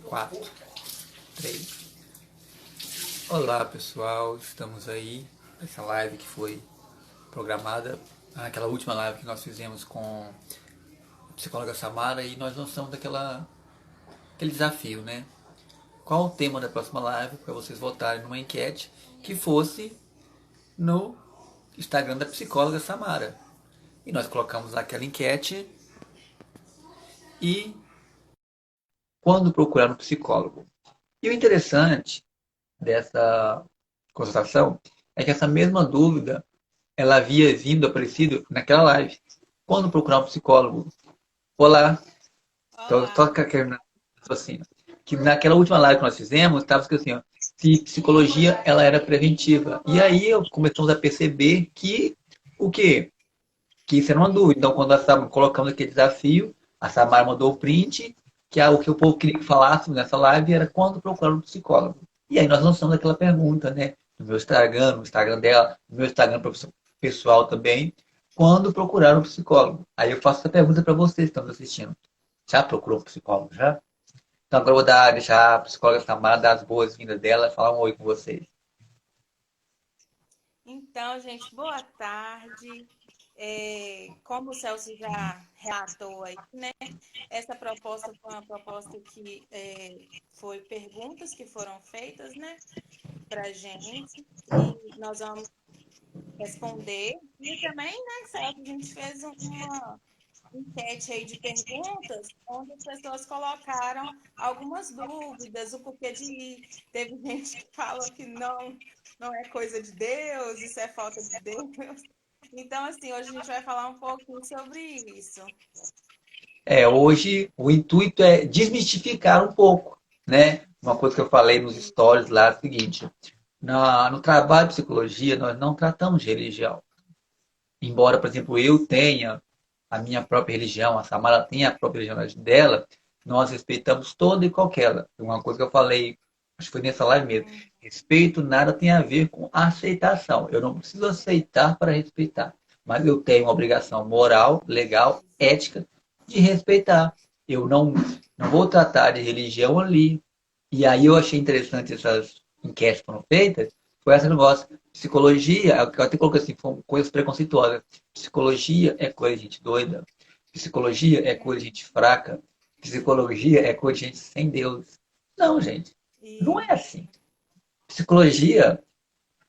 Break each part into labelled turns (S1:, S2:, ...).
S1: Quatro, três. Olá pessoal, estamos aí nessa live que foi programada, naquela última live que nós fizemos com a psicóloga Samara e nós lançamos aquele desafio, né? Qual o tema da próxima live para vocês votarem numa enquete que fosse no Instagram da psicóloga Samara. E nós colocamos aquela enquete e quando procurar um psicólogo. E o interessante dessa constatação é que essa mesma dúvida ela havia vindo aparecido naquela live. Quando procurar um psicólogo? Olá, tô
S2: Olá.
S1: querendo assim, que naquela última live que nós fizemos, estava escrito assim, ó, se psicologia ela era preventiva. E aí eu começamos a perceber que o quê? Que isso era uma dúvida. Então, quando nós estávamos colocando aquele desafio, a Samara mandou o print, que o que o povo queria que falássemos nessa live era quando procurar um psicólogo. E aí nós lançamos aquela pergunta, né? No meu Instagram, no Instagram dela, no meu Instagram pessoal também, quando procurar um psicólogo. Aí eu faço essa pergunta para vocês que estão me assistindo. Já procurou um psicólogo, já? Então agora eu vou deixar a psicóloga Samara dar as boas-vindas dela, falar um oi com vocês.
S2: Então, gente, boa tarde. Como o Celso já relatou aí, né? Essa proposta foi uma proposta que foi perguntas que foram feitas, né, para a gente, e nós vamos responder. E também, né, Celso, a gente fez uma enquete aí de perguntas, onde as pessoas colocaram algumas dúvidas, o porquê de ir. Teve gente que falou que não é coisa de Deus, isso é falta de Deus. Então, assim, hoje a gente vai falar um pouquinho sobre isso.
S1: Hoje o intuito é desmistificar um pouco, né? Uma coisa que eu falei nos stories lá é o seguinte: no trabalho de psicologia, nós não tratamos de religião. Embora, por exemplo, eu tenha a minha própria religião, a Samara tenha a própria religião dela, nós respeitamos toda e qualquer. Uma coisa que eu falei, acho que foi nessa live mesmo: respeito nada tem a ver com aceitação. Eu não preciso aceitar para respeitar, mas eu tenho uma obrigação moral, legal, ética de respeitar. Eu não vou tratar de religião ali. E aí eu achei interessante essas enquetes que foram feitas, foi esse negócio. Psicologia, eu até coloquei assim, foram coisas preconceituosas. Psicologia é coisa de gente doida. Psicologia é coisa de gente fraca. Psicologia é coisa de gente sem Deus. Não, gente. Não é
S2: E
S1: assim. Psicologia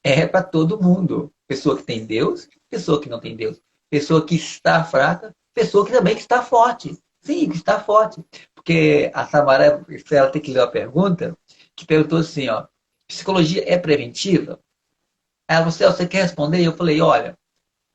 S1: é para todo mundo. Pessoa que tem Deus, pessoa que não tem Deus. Pessoa que está fraca, pessoa que também está forte. Sim, que está forte. Porque a Samara, ela tem que ler uma pergunta, que perguntou assim, ó, psicologia é preventiva? Aí você quer responder? E eu falei, olha,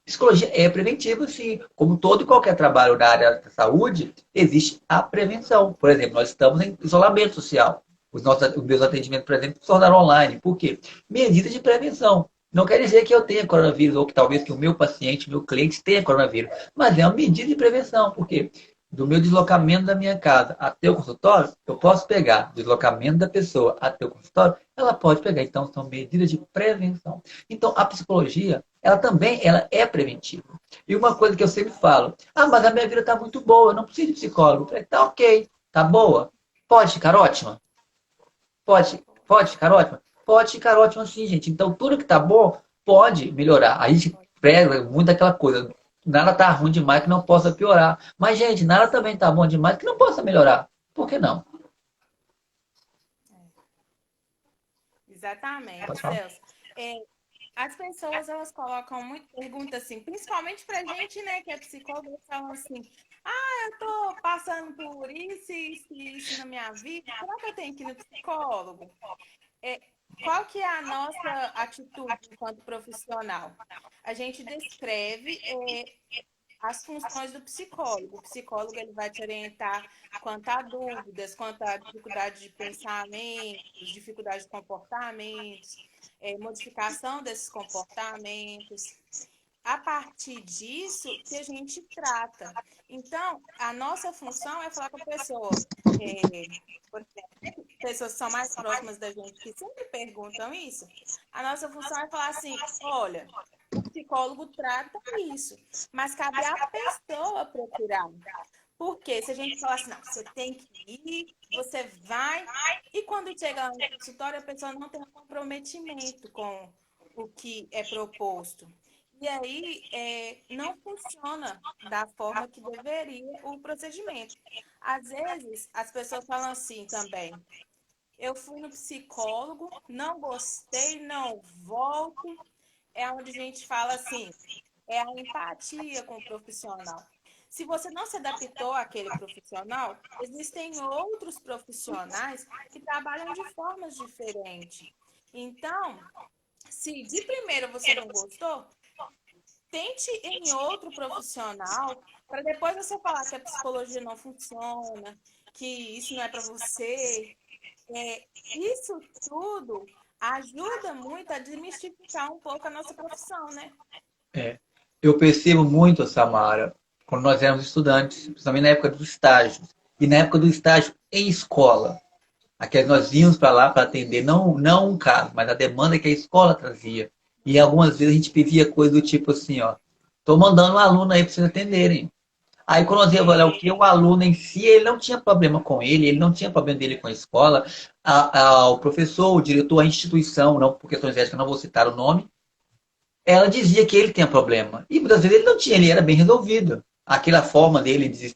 S1: psicologia é preventiva, sim. Como todo e qualquer trabalho na área da saúde, existe a prevenção. Por exemplo, nós estamos em isolamento social. Os meus atendimentos, por exemplo, se tornaram online. Por quê? Medidas de prevenção. Não quer dizer que eu tenha coronavírus ou que talvez que o meu paciente, meu cliente tenha coronavírus, mas é uma medida de prevenção. Por quê? Do meu deslocamento da minha casa até o consultório, eu posso pegar. Deslocamento da pessoa até o consultório, ela pode pegar. Então, são medidas de prevenção. Então, a psicologia, ela também ela é preventiva. E uma coisa que eu sempre falo, mas a minha vida está muito boa, eu não preciso de psicólogo. Eu falei, tá ok, tá boa. Pode ficar ótima? Pode ficar ótima? Pode ficar ótima sim, gente. Então, tudo que tá bom pode melhorar. A gente prega muito aquela coisa, nada tá ruim demais que não possa piorar. Mas, gente, nada também tá bom demais que não possa melhorar. Por que não?
S2: exatamente,
S1: Pode falar.
S2: Celso. É, as pessoas elas colocam muito perguntas assim, principalmente pra gente, né, que é psicólogo, eles falam assim: "Ah, eu tô passando por isso na minha vida. Será que eu tenho que ir no psicólogo?" É, qual que é a nossa atitude enquanto profissional? A gente descreve as funções do psicólogo. O psicólogo ele vai te orientar quanto a dúvidas, quanto a dificuldade de pensamentos, dificuldade de comportamentos, modificação desses comportamentos. A partir disso que a gente trata. Então, a nossa função é falar com a pessoa. Por exemplo, pessoas que são mais próximas da gente que sempre perguntam isso. A nossa função é falar assim: olha, o psicólogo trata isso, mas cabe à pessoa procurar. Porque se a gente falar assim, não, você tem que ir, você vai, e quando chega lá no consultório, a pessoa não tem um comprometimento com o que é proposto. E aí não funciona da forma que deveria o procedimento. Às vezes, as pessoas falam assim também, eu fui no psicólogo, não gostei, não volto. É onde a gente fala assim, é a empatia com o profissional. Se você não se adaptou àquele profissional, existem outros profissionais que trabalham de formas diferentes. Então, se de primeiro você não gostou, tente em outro profissional para depois você falar que a psicologia não funciona, que isso não é para você. Isso tudo ajuda muito a desmistificar um pouco a nossa profissão, né?
S1: É. Eu percebo muito, Samara, quando nós éramos estudantes, principalmente na época dos estágios, e na época do estágio em escola. Aqueles nós íamos para lá para atender, não um caso, mas a demanda que a escola trazia. E algumas vezes a gente pedia coisa do tipo assim, ó, tô mandando um aluno aí para vocês atenderem. Aí quando nós íamos olhar o que o aluno em si, ele não tinha problema com ele não tinha problema dele com a escola, o professor, o diretor, a instituição, não por questões éticas, não vou citar o nome, ela dizia que ele tinha problema. E muitas vezes ele não tinha, ele era bem resolvido. Aquela forma dele de.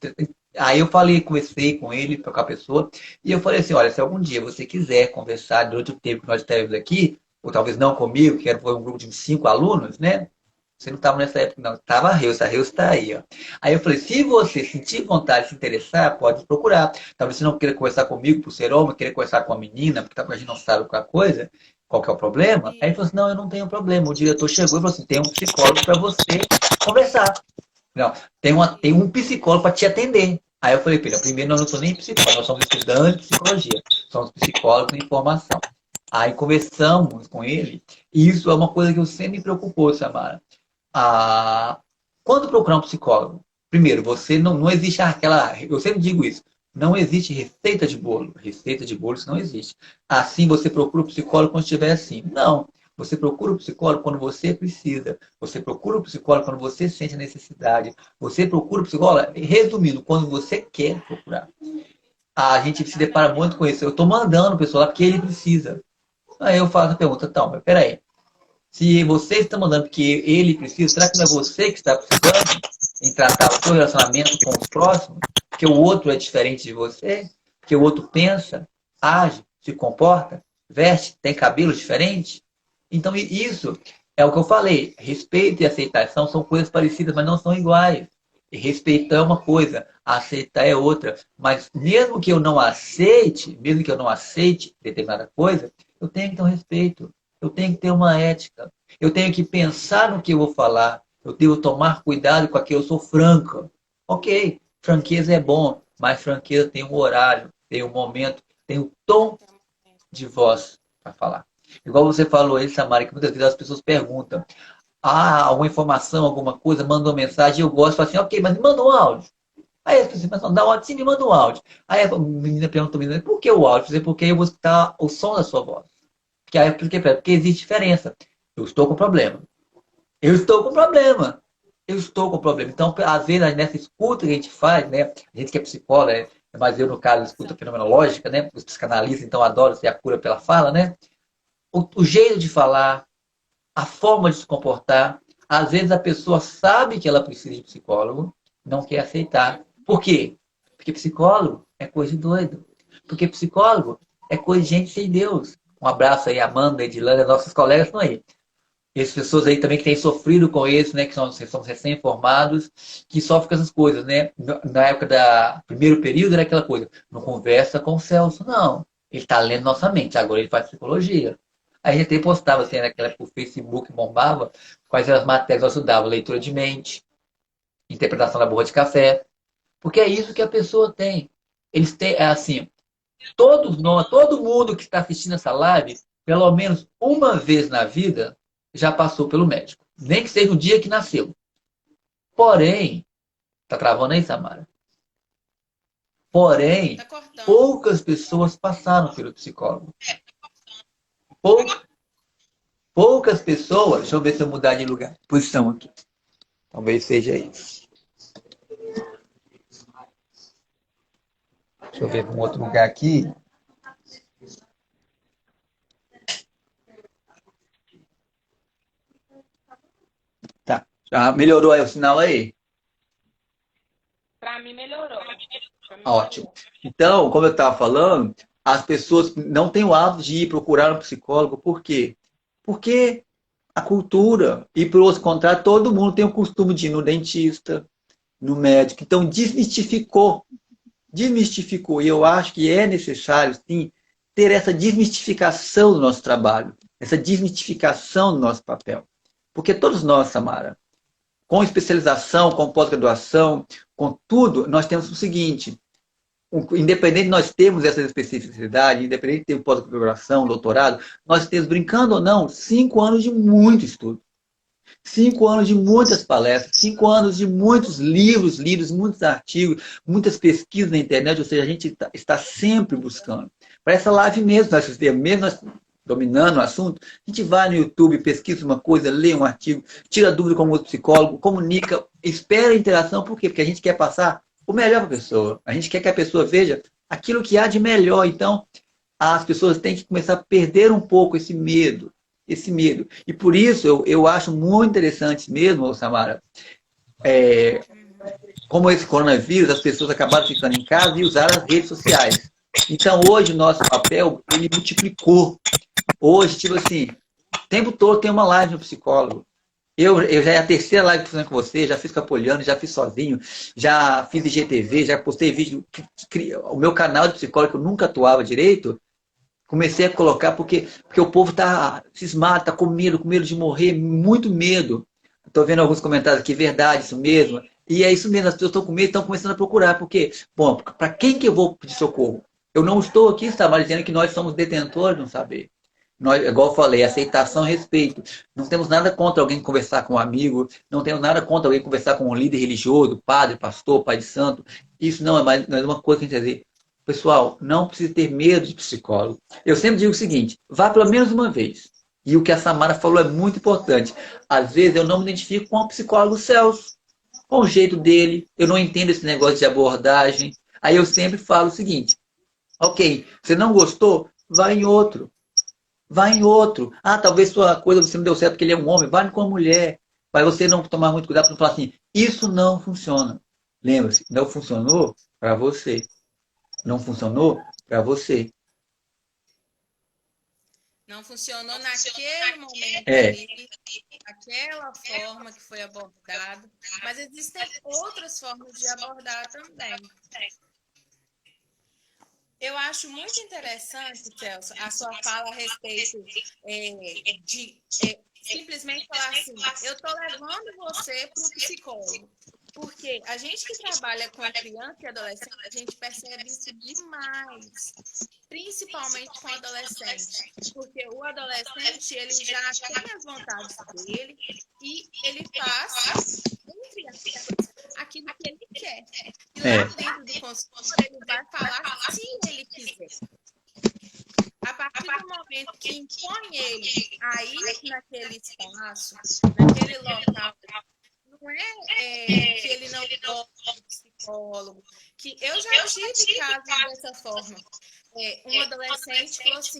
S1: Aí eu falei, conversei com ele, com a pessoa, e eu falei assim: olha, se algum dia você quiser conversar durante o tempo que nós estaremos aqui, ou talvez não comigo, que foi um grupo de 5 alunos, né? Você não estava nessa época, não. Estava a Reus está aí, ó. Aí eu falei, se você sentir vontade de se interessar, pode procurar. Talvez você não queira conversar comigo por ser homem, queira conversar com a menina, porque a gente não sabe qual é a coisa, qual que é o problema. Aí ele falou assim, não, eu não tenho problema. O diretor chegou e falou assim, tem um psicólogo para você conversar. Não, tem um psicólogo para te atender. Aí eu falei, filha, primeiro nós não somos nem psicólogos, nós somos estudantes de psicologia, somos psicólogos em formação. Aí conversamos com ele, e isso é uma coisa que eu sempre me preocupou, Samara. Ah, quando procurar um psicólogo, primeiro, você não existe aquela. Eu sempre digo isso. Não existe receita de bolo. Receita de bolo, isso não existe. Assim você procura o psicólogo quando estiver assim. Não. Você procura o psicólogo quando você precisa. Você procura o psicólogo quando você sente a necessidade. Você procura o psicólogo, resumindo, quando você quer procurar. A gente se depara muito com isso. Eu estou mandando o pessoal lá porque ele precisa. Aí eu faço a pergunta, então, mas peraí. Se você está mandando porque ele precisa, será que não é você que está precisando em tratar o seu relacionamento com os próximos? Porque o outro é diferente de você? Porque o outro pensa, age, se comporta, veste, tem cabelo diferente? Então, isso é o que eu falei. Respeito e aceitação são coisas parecidas, mas não são iguais. E respeitar é uma coisa, aceitar é outra. Mas mesmo que eu não aceite determinada coisa, eu tenho que ter um respeito. Eu tenho que ter uma ética. Eu tenho que pensar no que eu vou falar. Eu devo tomar cuidado com aquilo. Eu sou franca. Ok, franqueza é bom, mas franqueza tem um horário, tem um momento, tem um tom de voz para falar. Igual você falou aí, Samara, que muitas vezes as pessoas perguntam: alguma informação, alguma coisa, manda uma mensagem, eu gosto, falo assim, ok, mas me manda um áudio. Aí as pessoas pensam, dá um áudio, sim, me manda um áudio. Aí a menina pergunta, por que o áudio? Eu falei, porque eu vou escutar o som da sua voz. Porque existe diferença. Eu estou com problema. Eu estou com problema. Eu estou com problema. Então, às vezes, nessa escuta que a gente faz, né? A gente que é psicóloga, né? Mas eu, no caso, escuta fenomenológica, né? Os psicanalistas, então, adoram ser a cura pela fala, né? O jeito de falar, a forma de se comportar. Às vezes, a pessoa sabe que ela precisa de psicólogo, não quer aceitar. Por quê? Porque psicólogo é coisa de doido. Porque psicólogo é coisa de gente sem Deus. Um abraço aí, Amanda, Edilânia, nossos colegas estão aí. E as pessoas aí também que têm sofrido com isso, né? Que são recém-formados, que sofrem com essas coisas, né? Na época do primeiro período era aquela coisa, não conversa com o Celso, não. Ele está lendo nossa mente, agora ele faz psicologia. Aí a gente até postava, assim, naquela época o Facebook bombava, quais eram as matérias que eu estudava, leitura de mente, interpretação da borra de café. Porque é isso que a pessoa tem. Eles têm, assim, todos nós, todo mundo que está assistindo essa live, pelo menos uma vez na vida, já passou pelo médico. Nem que seja no dia que nasceu. Porém, tá travando aí, Samara? Porém,
S2: Tá cortando.
S1: poucas pessoas passaram pelo psicólogo. Pou, poucas pessoas. Deixa eu ver se eu mudar de lugar. Posição aqui. Talvez seja isso. Deixa eu ver um outro lugar aqui. Tá. Já melhorou aí o sinal aí?
S2: Para mim melhorou. Pra mim
S1: Ótimo.
S2: melhorou.
S1: Então, como eu estava falando, as pessoas não têm o hábito de ir procurar um psicólogo. Por quê? Porque a cultura, e por outro contrário, todo mundo tem o costume de ir no dentista, no médico. Então, desmistificou. E eu acho que é necessário, sim, ter essa desmistificação do nosso trabalho, essa desmistificação do nosso papel. Porque todos nós, Samara, com especialização, com pós-graduação, com tudo, nós temos o seguinte: independente de nós termos essa especificidade, independente de ter pós-graduação, doutorado, nós temos, brincando ou não, 5 anos de muito estudo. 5 anos de muitas palestras, 5 anos de muitos livros lidos, muitos artigos, muitas pesquisas na internet, ou seja, a gente está sempre buscando. Para essa live mesmo, nós fizemos, mesmo nós dominando o assunto, a gente vai no YouTube, pesquisa uma coisa, lê um artigo, tira dúvida com outro psicólogo, comunica, espera a interação, por quê? Porque a gente quer passar o melhor para a pessoa. A gente quer que a pessoa veja aquilo que há de melhor. Então, as pessoas têm que começar a perder um pouco esse medo. Esse medo. E por isso eu acho muito interessante mesmo, Samara, como esse coronavírus, as pessoas acabaram ficando em casa e usaram as redes sociais. Então hoje o nosso papel, ele multiplicou. Hoje, tipo assim, o tempo todo tem uma live no psicólogo. Eu já é a terceira live que estou fazendo com você, já fiz com a Poliana, já fiz sozinho, já fiz IGTV, já postei vídeo. O meu canal de psicólogo, que eu nunca atuava direito, comecei a colocar porque o povo está cismado, está com medo de morrer, muito medo. Estou vendo alguns comentários aqui, verdade, isso mesmo. E é isso mesmo, as pessoas estão com medo, estão começando a procurar. Porque, bom, para quem que eu vou pedir socorro? Eu não estou aqui, Samara, dizendo que nós somos detentores do saber. Nós, igual eu falei, aceitação e respeito. Não temos nada contra alguém conversar com um amigo, não temos nada contra alguém conversar com um líder religioso, padre, pastor, pai de santo. Isso não é mais uma coisa que a gente dizer. Pessoal, não precisa ter medo de psicólogo. Eu sempre digo o seguinte: vá pelo menos uma vez. E o que a Samara falou é muito importante. Às vezes eu não me identifico com o psicólogo Celso, com o jeito dele, eu não entendo esse negócio de abordagem. Aí eu sempre falo o seguinte: ok, você não gostou? Vai em outro. Vai em outro. Ah, talvez sua coisa você não deu certo porque ele é um homem. Vai com uma mulher. Vai você não tomar muito cuidado para não falar assim: isso não funciona. Lembra-se, não funcionou para você. Não funcionou para você.
S2: Não funcionou naquele momento
S1: É,
S2: ali, aquela forma que foi abordado, mas existem outras formas de abordar também. Eu acho muito interessante, Celso, a sua fala a respeito de simplesmente falar assim, eu estou levando você para o psicólogo. Porque a gente que trabalha com criança e adolescente, a gente percebe isso demais. Principalmente com o adolescente. Porque o adolescente, ele já tem as vontades dele e ele faz, entre aspas, aquilo que ele quer. E lá
S1: é,
S2: dentro do consultório, ele vai falar se ele quiser. A partir do momento que impõe ele a ir naquele espaço, naquele local, não é que ele não gosta de psicólogo, que eu já tive casos dessa forma. Um adolescente falou assim,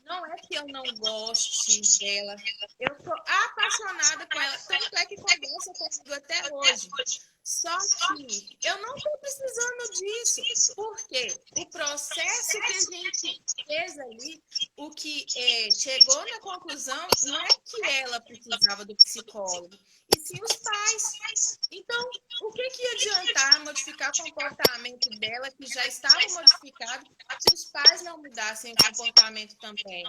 S2: não é que eu não goste dela, eu sou apaixonada com ela, tanto é que conversa comigo até hoje. Só que eu não estou precisando disso, porque o processo que a gente fez ali, o que chegou na conclusão, não é que ela precisava do psicólogo, e sim os pais. Então, o que ia adiantar modificar o comportamento dela, que já estava modificado, se os pais não mudassem o comportamento também?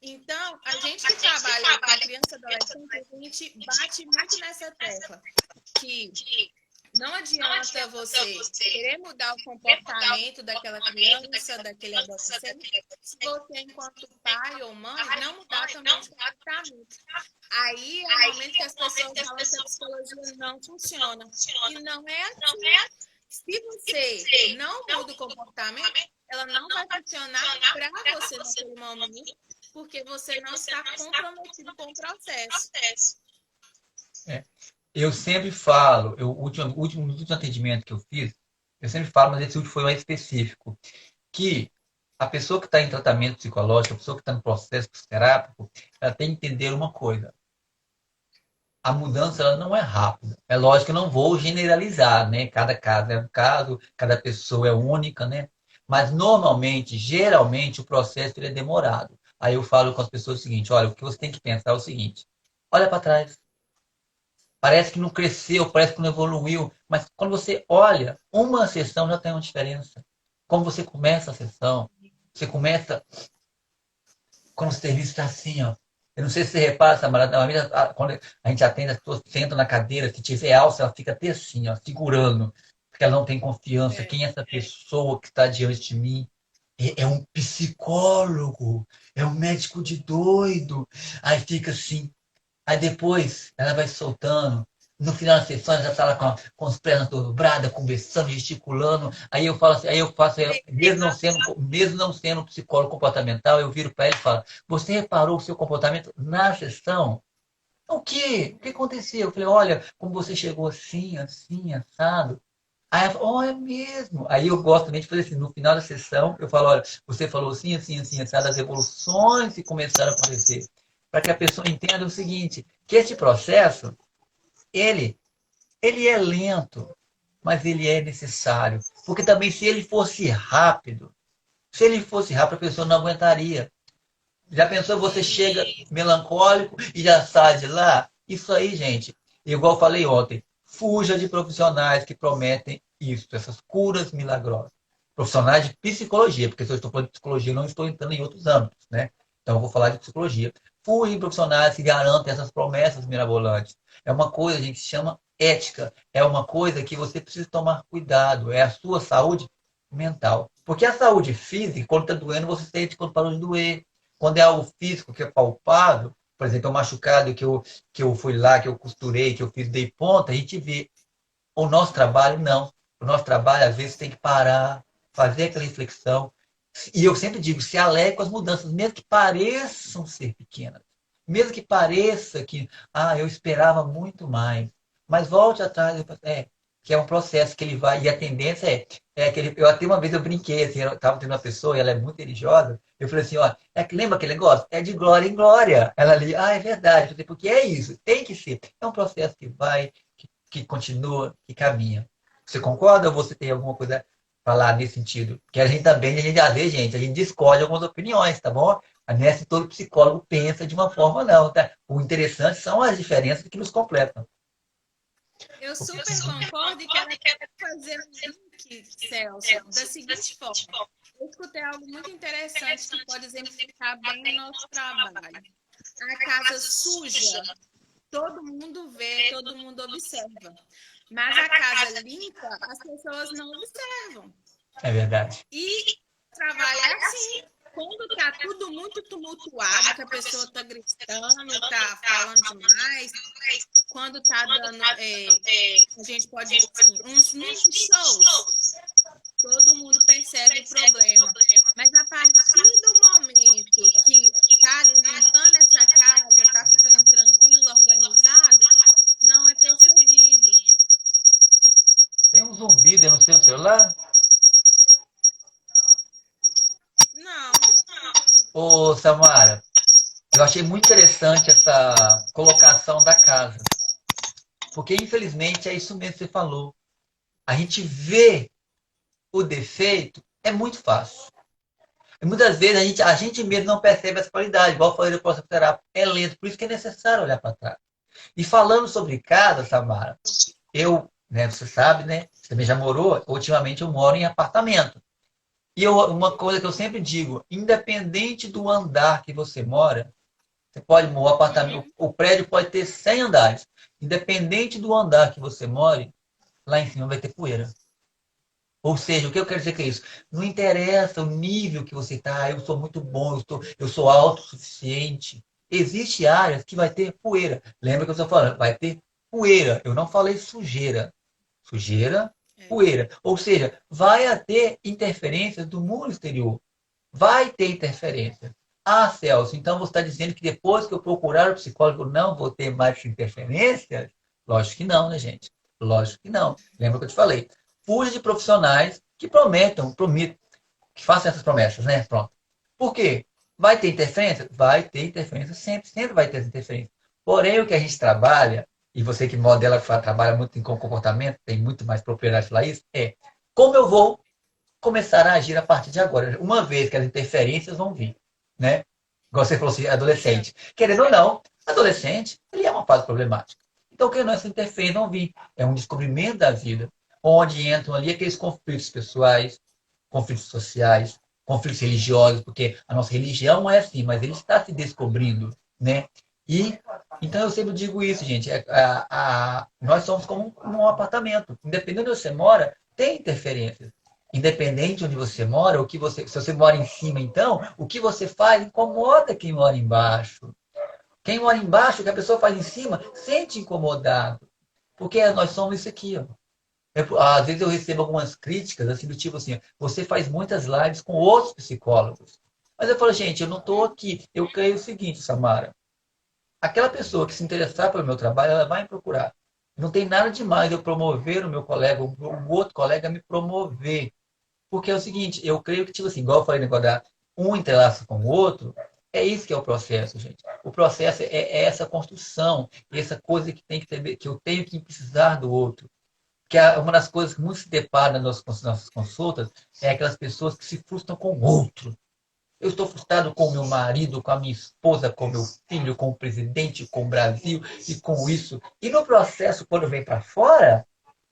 S2: Então, a gente que trabalha com criança e adolescente, a gente bate muito nessa tecla, que não adianta você querer mudar o comportamento daquela criança, daquele adolescente, se você, enquanto pai ou mãe, não mudar também o comportamento. Aí é o momento que as pessoas falam que a psicologia não funciona. E não é assim. Se você não muda o comportamento, ela não vai funcionar para você naquele momento, porque você não está comprometido com o processo.
S1: eu sempre falo, no último atendimento que eu fiz, eu sempre falo, mas esse último foi mais específico, que a pessoa que está em tratamento psicológico, a pessoa que está no processo psicoterápico, ela tem que entender uma coisa. A mudança ela não é rápida. É lógico que eu não vou generalizar, né? Cada caso é um caso, cada pessoa é única, né? Mas normalmente, geralmente, o processo ele é demorado. Aí eu falo com as pessoas o seguinte: olha, o que você tem que pensar é o seguinte: olha para trás. Parece que não cresceu, parece que não evoluiu, mas quando você olha, uma sessão já tem uma diferença. Quando você começa a sessão, você começa quando o serviço está assim, ó. Eu não sei se você repara, Samara, quando a gente atende, as pessoas sentam na cadeira, se tiver alça, ela fica até assim, ó, segurando, porque ela não tem confiança.
S2: É.
S1: Quem é essa pessoa que está diante de mim? É um psicólogo, é um médico de doido. Aí fica assim, aí depois ela vai soltando. No final da sessão, ela já está lá com as pernas dobradas, conversando, gesticulando. Aí eu falo assim, aí eu faço, mesmo não sendo psicólogo comportamental, eu viro para ele e falo, você reparou o seu comportamento na sessão? O quê? O que aconteceu? Eu falei, olha, como você chegou assim, assim, assado. Aí ela falou, oh, é mesmo. Aí eu gosto também de fazer assim, no final da sessão, eu falo, olha, você falou assim, assim, assim, assado, as evoluções que começaram a acontecer. Para que a pessoa entenda o seguinte, que esse processo, ele, ele é lento, mas ele é necessário. Porque também se ele fosse rápido, a pessoa não aguentaria. Já pensou, você chega melancólico e já sai de lá? Isso aí, gente, igual eu falei ontem, fuja de profissionais que prometem isso, essas curas milagrosas. Profissionais de psicologia, porque se eu estou falando de psicologia, eu não estou entrando em outros âmbitos, né? Então eu vou falar de psicologia. Fuja de profissionais que garantem essas promessas mirabolantes. É uma coisa, gente, que se chama ética. É uma coisa que você precisa tomar cuidado. É a sua saúde mental. Porque a saúde física, quando está doendo, você sente quando parou de doer. Quando é algo físico que é palpável, por exemplo, um machucado que eu fui lá, que eu costurei, que eu fiz, dei ponta, a gente vê. O nosso trabalho, não. O nosso trabalho, às vezes, tem que parar, fazer aquela reflexão. E eu sempre digo, se alegre com as mudanças, mesmo que pareçam ser pequenas. Mesmo que pareça que, eu esperava muito mais. Mas volte atrás, que é um processo que ele vai, e a tendência é que ele, eu até uma vez eu brinquei, assim, eu estava tendo uma pessoa, e ela é muito religiosa, eu falei assim, ó, lembra aquele negócio? É de glória em glória. Ela ali, é verdade, eu falei, porque é isso, tem que ser. É um processo que vai, que continua, que caminha. Você concorda ou você tem alguma coisa a falar nesse sentido? Porque a gente também, a gente, às vezes, gente, a gente discorde algumas opiniões, tá bom? Não é se todo psicólogo pensa de uma forma, não, tá? O interessante são as diferenças que nos completam.
S2: Eu super concordo e quero fazer um link, Celso, da seguinte forma. Eu escutei algo muito interessante que pode exemplificar bem o nosso trabalho. A casa suja, todo mundo vê, todo mundo observa. Mas a casa limpa, as pessoas não observam.
S1: É verdade.
S2: E trabalhar assim. Quando tá tudo muito tumultuado, que a pessoa tá gritando, tá falando demais, quando tá dando, a gente pode dizer assim, uns mini shows, todo mundo percebe o problema. Mas a partir do momento que tá limpando essa casa, tá ficando tranquilo, organizado, não é percebido.
S1: Tem um zumbido no seu celular?
S2: Não.
S1: Ô, Samara, eu achei muito interessante essa colocação da casa. Porque, infelizmente, é isso mesmo que você falou. A gente vê o defeito, é muito fácil. E muitas vezes a gente mesmo não percebe essa qualidade. Igual eu falei do processo terápico, é lento. Por isso que é necessário olhar para trás. E falando sobre casa, Samara, eu, né, você sabe, né? Você também já morou. Ultimamente eu moro em apartamento. E uma coisa que eu sempre digo, independente do andar que você mora, você pode morar apartamento, o prédio pode ter 100 andares. Independente do andar que você more, lá em cima vai ter poeira. Ou seja, o que eu quero dizer com isso? Não interessa o nível que você está, eu sou muito bom, eu sou autossuficiente. Existem áreas que vai ter poeira. Lembra que eu estou falando? Vai ter poeira. Eu não falei sujeira. Sujeira, poeira. Ou seja, vai ter interferências do mundo exterior. Vai ter interferência. Ah, Celso, então você está dizendo que depois que eu procurar o psicólogo não vou ter mais interferências? Lógico que não, né, gente? Lógico que não. Lembra que eu te falei? fuja de profissionais que prometam, que façam essas promessas, né? Pronto. Por quê? Vai ter interferência? Vai ter interferência sempre, sempre vai ter interferência. Porém, o que a gente trabalha, e você que modela, trabalha muito em comportamento, tem muito mais propriedade para isso, é como eu vou começar a agir a partir de agora, uma vez que as interferências vão vir, né? Igual você falou assim, adolescente. Querendo ou não, adolescente, ele é uma fase problemática. Então, que não, essas interferências vão vir. É um descobrimento da vida, onde entram ali aqueles conflitos pessoais, conflitos sociais, conflitos religiosos, porque a nossa religião é assim, mas ele está se descobrindo, né? E então eu sempre digo isso, gente. Nós somos como um apartamento. Independente de onde você mora, tem interferências. Independente de onde você mora, se você mora em cima, então, o que você faz incomoda quem mora embaixo. Quem mora embaixo, o que a pessoa faz em cima, sente incomodado. Porque nós somos isso aqui, ó. Às vezes eu recebo algumas críticas, assim, do tipo assim, você faz muitas lives com outros psicólogos. Mas eu falo, gente, eu não estou aqui. Eu creio o seguinte, Samara. Aquela pessoa que se interessar pelo meu trabalho, ela vai me procurar. Não tem nada demais eu promover o meu colega, o outro colega me promover. Porque é o seguinte, eu creio que, tipo assim, igual eu falei, negócio da um entrelaça com o outro, é isso que é o processo, gente. O processo é essa construção, essa coisa que tem que ter, que eu tenho que precisar do outro. Que é uma das coisas que muito se depara nas nossas consultas é aquelas pessoas que se frustram com o outro. Eu estou frustrado com o meu marido, com a minha esposa, com o meu filho, com o presidente, com o Brasil e com isso. E no processo, quando vem para fora,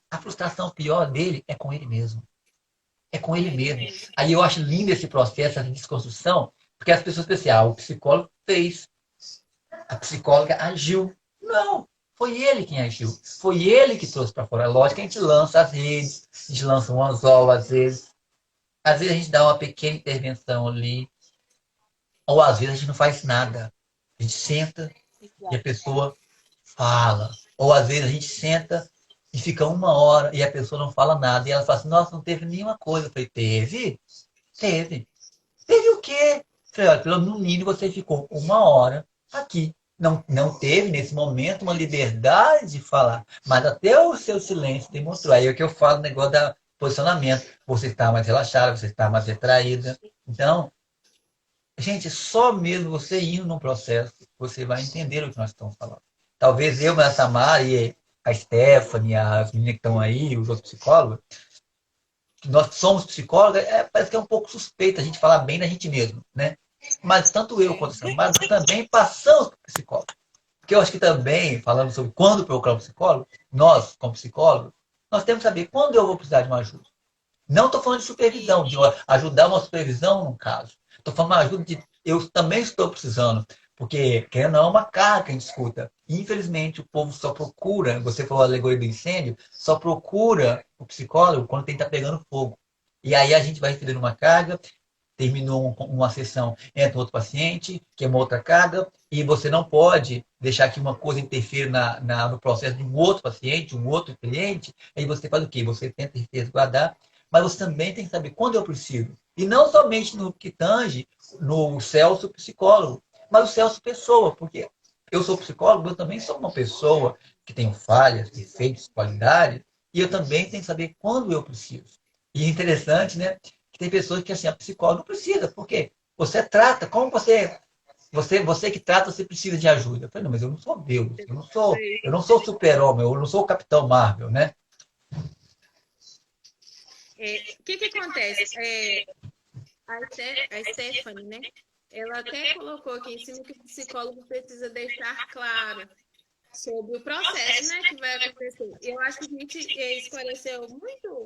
S1: a frustração pior dele é com ele mesmo. É com ele mesmo. Aí eu acho lindo esse processo, essa desconstrução, porque as pessoas pensam, o psicólogo fez, a psicóloga agiu. Não, foi ele quem agiu. Foi ele que trouxe para fora. Lógico que a gente lança as redes, a gente lança um anzol às vezes. Às vezes a gente dá uma pequena intervenção ali, ou às vezes a gente não faz nada. A gente senta e a pessoa fala. Ou às vezes a gente senta e fica uma hora e a pessoa não fala nada. E ela fala assim, nossa, não teve nenhuma coisa. Eu falei, teve? Teve. Teve o quê? Eu falei, olha, no mínimo você ficou uma hora aqui. Não teve, nesse momento, uma liberdade de falar. Mas até o seu silêncio demonstrou. Aí é o que eu falo, o negócio da posicionamento. Você está mais relaxada, você está mais retraída. Então, gente, só mesmo você indo no processo, você vai entender o que nós estamos falando. Talvez eu, a Samara e a Stephanie, as meninas que estão aí, os outros psicólogos, nós somos psicólogos, parece que é um pouco suspeito a gente falar bem da gente mesmo, né? Mas tanto eu quanto a Samara também passamos por psicólogo. Porque eu acho que também, falando sobre quando procurar um psicólogo, nós, como psicólogos, nós temos que saber quando eu vou precisar de uma ajuda. Não estou falando de supervisão, de ajudar uma supervisão num caso. Estou falando de uma ajuda de eu também estou precisando. Porque, querendo ou não, é uma carga que a gente escuta. Infelizmente, o povo só procura, você falou a alegoria do incêndio, só procura o psicólogo quando tem que estar pegando fogo. E aí a gente vai recebendo uma carga, terminou uma sessão, entra outro paciente, que é uma outra carga, e você não pode deixar que uma coisa interfira no processo de um outro paciente, um outro cliente, aí você faz o quê? Você tenta resguardar, mas você também tem que saber quando eu preciso. E não somente no que tange no Celso psicólogo, mas o Celso pessoa, porque eu sou psicólogo, eu também sou uma pessoa que tenho falhas, defeitos, qualidades, e eu também tenho que saber quando eu preciso. E é interessante, né? Que tem pessoas que assim, a psicóloga não precisa, porque você trata, como você que trata, você precisa de ajuda. Eu falei, não, mas eu não sou Deus, eu não sou super-homem, eu não sou o Capitão Marvel, né?
S2: O que acontece? A Stephanie, né? Ela até colocou aqui em cima que o psicólogo precisa deixar claro sobre o processo, né, que vai acontecer. Eu acho que a gente esclareceu muito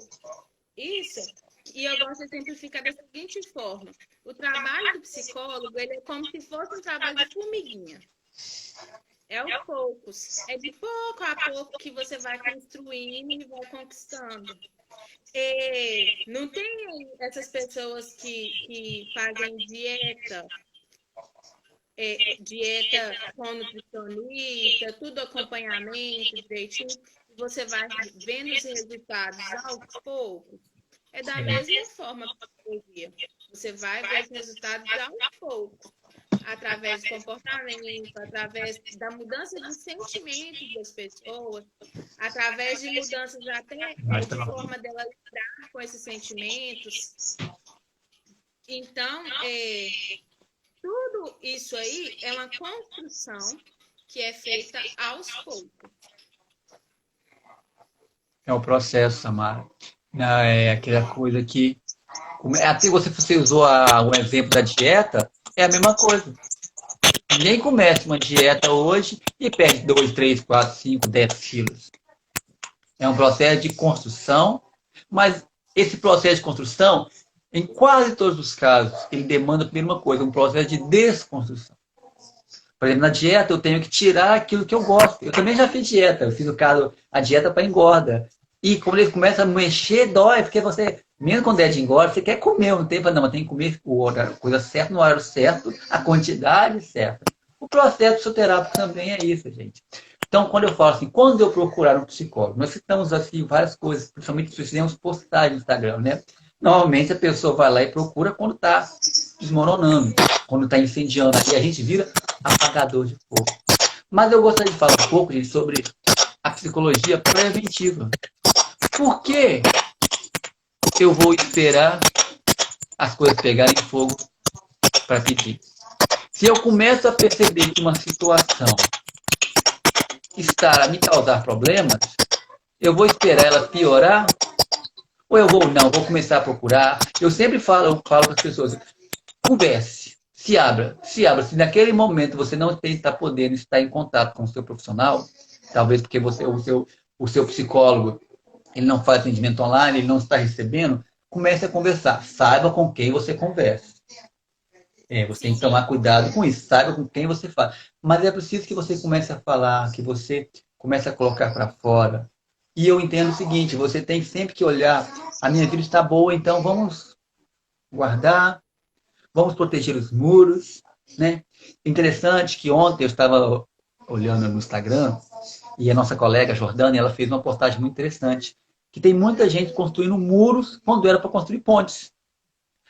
S2: isso, e eu gosto de exemplificar da seguinte forma. O trabalho do psicólogo, ele é como se fosse um trabalho de formiguinha. É aos poucos. É de pouco a pouco que você vai construindo e vai conquistando. Não tem essas pessoas que fazem dieta com nutricionista, tudo acompanhamento, direitinho, e você vai vendo os resultados aos poucos. É da mesma forma a psicologia. Você vai ver os resultados aos poucos. através de comportamento, através da mudança de sentimentos das pessoas, através de mudanças até de forma dela lidar com esses sentimentos. Então, tudo isso aí é uma construção que é feita aos poucos.
S1: É o processo, Samara. É aquela coisa que... Até você usou o exemplo da dieta, é a mesma coisa. Ninguém começa uma dieta hoje e perde 2, 3, 4, 5, 10 quilos. É um processo de construção, mas esse processo de construção, em quase todos os casos, ele demanda primeiro uma coisa, um processo de desconstrução. Por exemplo, na dieta eu tenho que tirar aquilo que eu gosto. Eu também já fiz dieta, eu fiz a dieta para engorda. E quando ele começa a mexer, dói, porque você, mesmo quando é de engorda, você quer comer, não tem para não, tem que comer a coisa certa, no horário certo, a quantidade certa. O processo psicoterápico também é isso, gente. Então, quando eu falo assim, quando eu procurar um psicólogo, nós citamos assim várias coisas, principalmente se fizemos postagem no Instagram, né? Normalmente a pessoa vai lá e procura quando está desmoronando, quando está incendiando, aí a gente vira apagador de fogo. Mas eu gostaria de falar um pouco, gente, sobre a psicologia preventiva. Por que eu vou esperar as coisas pegarem fogo para pedir? Se eu começo a perceber que uma situação está a me causar problemas, eu vou esperar ela piorar? Ou eu vou começar a procurar? Eu sempre falo com as pessoas, converse, se abra. Se naquele momento você não está podendo estar em contato com o seu profissional, talvez porque o seu psicólogo ele não faz atendimento online, ele não está recebendo, comece a conversar. Saiba com quem você conversa. Você tem que tomar cuidado com isso. Saiba com quem você fala. Mas é preciso que você comece a falar, que você comece a colocar para fora. E eu entendo o seguinte, você tem sempre que olhar, a minha vida está boa, então vamos guardar, vamos proteger os muros, né? Interessante que ontem eu estava olhando no Instagram e a nossa colega Jordana, ela fez uma postagem muito interessante, que tem muita gente construindo muros quando era para construir pontes.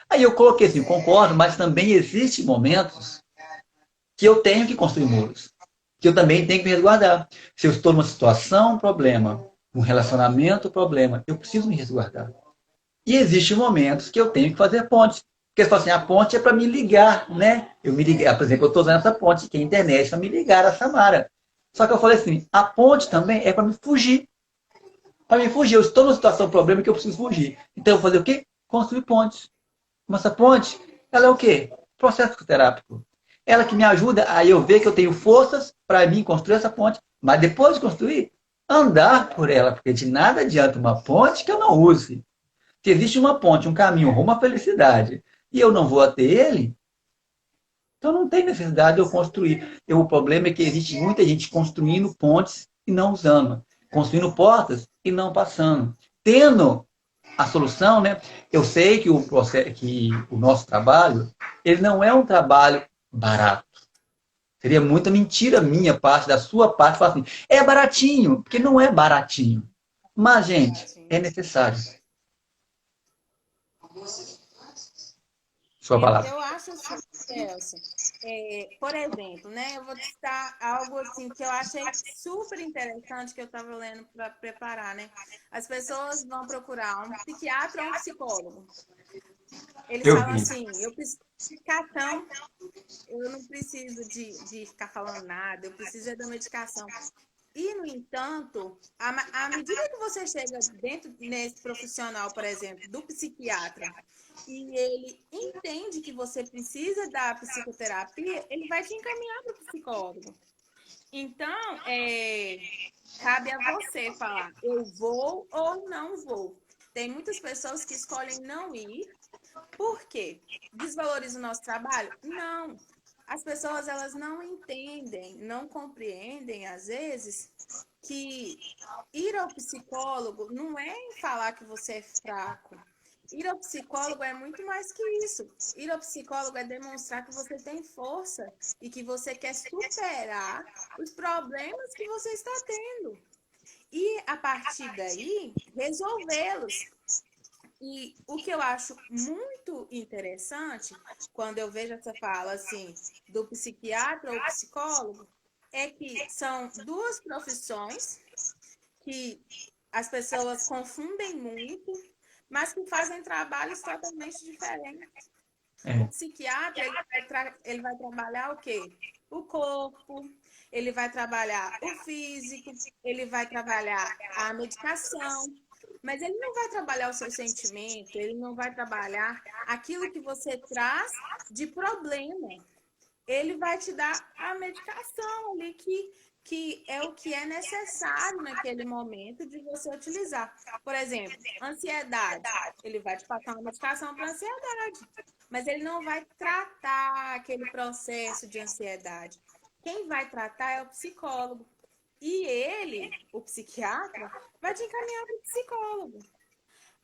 S1: Aí eu coloquei assim, concordo, mas também existem momentos que eu tenho que construir muros, que eu também tenho que me resguardar. Se eu estou numa situação, problema, um relacionamento, problema, eu preciso me resguardar. E existem momentos que eu tenho que fazer pontes. Porque você fala assim, a ponte é para me ligar, né? Eu me ligar, por exemplo, eu estou usando essa ponte, que é a internet, para me ligar a Samara. Só que eu falei assim, a ponte também é para me fugir. Para me fugir, eu estou numa situação, problema que eu preciso fugir. Então eu vou fazer o quê? Construir pontes. Mas essa ponte, ela é o quê? Processo terápico. Ela que me ajuda a eu ver que eu tenho forças para mim construir essa ponte. Mas depois de construir, andar por ela. Porque de nada adianta uma ponte que eu não use. Se existe uma ponte, um caminho rumo à felicidade, e eu não vou até ele, então não tem necessidade de eu construir. O problema é que existe muita gente construindo pontes e não usando. Construindo portas e não passando. Tendo a solução, né? Eu sei que o nosso trabalho, ele não é um trabalho barato. Seria muita mentira minha parte, da sua parte, falar assim, é baratinho, porque não é baratinho. Mas, gente, é necessário. Sua palavra.
S2: Eu acho assim, Celso, por exemplo, né? Eu vou citar algo assim que eu achei super interessante que eu estava lendo para preparar, né? As pessoas vão procurar um psiquiatra ou um psicólogo. Eles
S1: Eu
S2: falam
S1: vi.
S2: assim, eu preciso de medicação, eu não preciso de ficar falando nada, eu preciso da medicação. E, no entanto, à medida que você chega dentro nesse profissional, por exemplo, do psiquiatra, e ele entende que você precisa da psicoterapia, ele vai te encaminhar para o psicólogo. Então, cabe a você falar, eu vou ou não vou. Tem muitas pessoas que escolhem não ir. Por quê? Desvaloriza o nosso trabalho? Não. As pessoas, elas não entendem, não compreendem, às vezes, que ir ao psicólogo não é em falar que você é fraco. Ir ao psicólogo é muito mais que isso. Ir ao psicólogo é demonstrar que você tem força e que você quer superar os problemas que você está tendo. E, a partir daí, resolvê-los. E o que eu acho muito interessante, quando eu vejo essa fala assim, do psiquiatra ou psicólogo, é que são duas profissões que as pessoas confundem muito, mas que fazem trabalhos totalmente diferentes. O
S1: É,
S2: psiquiatra, ele vai trabalhar o quê? O corpo, ele vai trabalhar o físico, ele vai trabalhar a medicação, mas ele não vai trabalhar o seu sentimento, ele não vai trabalhar aquilo que você traz de problema. Ele vai te dar a medicação ali que é o que é necessário naquele momento de você utilizar. Por exemplo, ansiedade. Ele vai te passar uma medicação para ansiedade, mas ele não vai tratar aquele processo de ansiedade. Quem vai tratar é o psicólogo. E ele, o psiquiatra, vai te encaminhar para o psicólogo.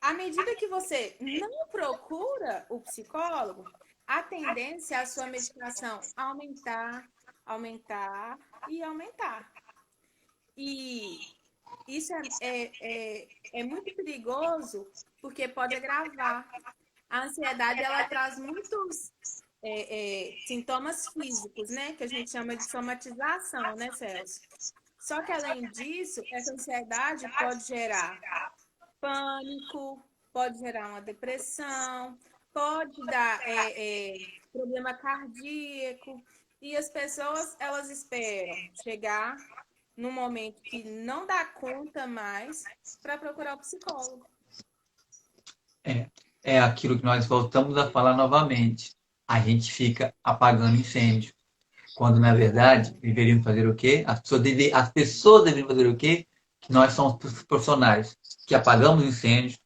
S2: À medida que você não procura o psicólogo, a tendência é a sua medicação aumentar, aumentar e aumentar. E isso é muito perigoso porque pode agravar. A ansiedade ela traz muitos sintomas físicos, né? Que a gente chama de somatização, né, Celso? Só que além disso, essa ansiedade pode gerar pânico, pode gerar uma depressão, pode dar problema cardíaco. E as pessoas, elas esperam chegar no momento que não dá conta mais para procurar o psicólogo.
S1: é, é aquilo que nós voltamos a falar novamente. A gente fica apagando incêndio. Quando, na verdade, deveriam fazer o quê? As pessoas deveriam fazer o quê? Que nós somos profissionais que apagamos incêndios,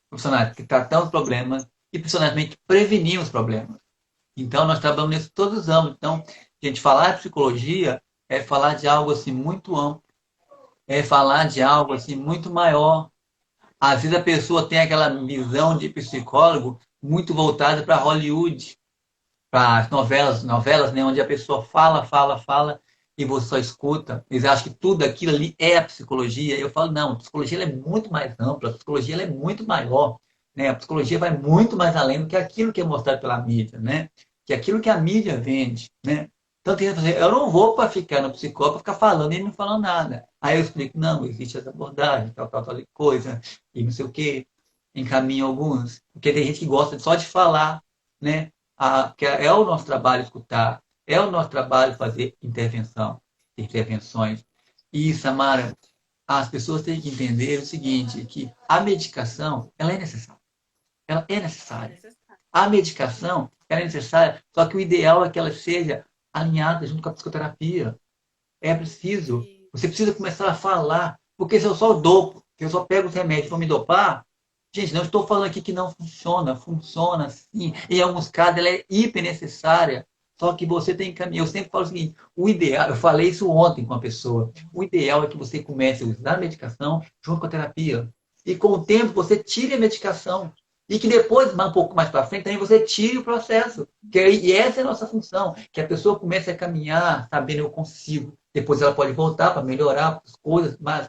S1: profissionais que tratamos problemas e, profissionalmente, prevenimos problemas. Então, nós trabalhamos nisso todos os anos. Então, gente, falar de psicologia é falar de algo assim muito amplo, é falar de algo assim muito maior. Às vezes a pessoa tem aquela visão de psicólogo muito voltada para Hollywood, para as novelas, né, onde a pessoa fala, fala, fala e você só escuta. Eles acham que tudo aquilo ali é a psicologia. Eu falo, não, a psicologia ela é muito mais ampla, a psicologia ela é muito maior. Né? A psicologia vai muito mais além do que aquilo que é mostrado pela mídia, né? Que aquilo que a mídia vende. Né? Então, tem que fazer, eu não vou para ficar no psicólogo para ficar falando e ele não falando nada. Aí eu explico, não, existe essa abordagem, tal coisa, e não sei o quê, encaminho alguns. Porque tem gente que gosta só de falar, né? Que é o nosso trabalho escutar, é o nosso trabalho fazer intervenções. E, Samara, as pessoas têm que entender o seguinte, que a medicação, ela é necessária. Ela é
S2: É
S1: necessária.
S2: necessário.
S1: A medicação, ela é necessária, só que o ideal é que ela seja alinhada junto com a psicoterapia. É preciso.
S2: E,
S1: Você precisa começar a falar. Porque se eu só dopo, se eu só pego os remédios e vou me dopar, gente, não estou falando aqui que não funciona. Funciona sim. Em alguns casos ela é hiper necessária. Só que você tem que caminhar. Eu sempre falo o seguinte: o ideal, eu falei isso ontem com uma pessoa, o ideal é que você comece a usar a medicação junto com a terapia. E com o tempo você tire a medicação. E que depois, um pouco mais para frente, também você tire o processo. E essa é a nossa função, que a pessoa comece a caminhar sabendo eu consigo. Depois ela pode voltar para melhorar as coisas, mas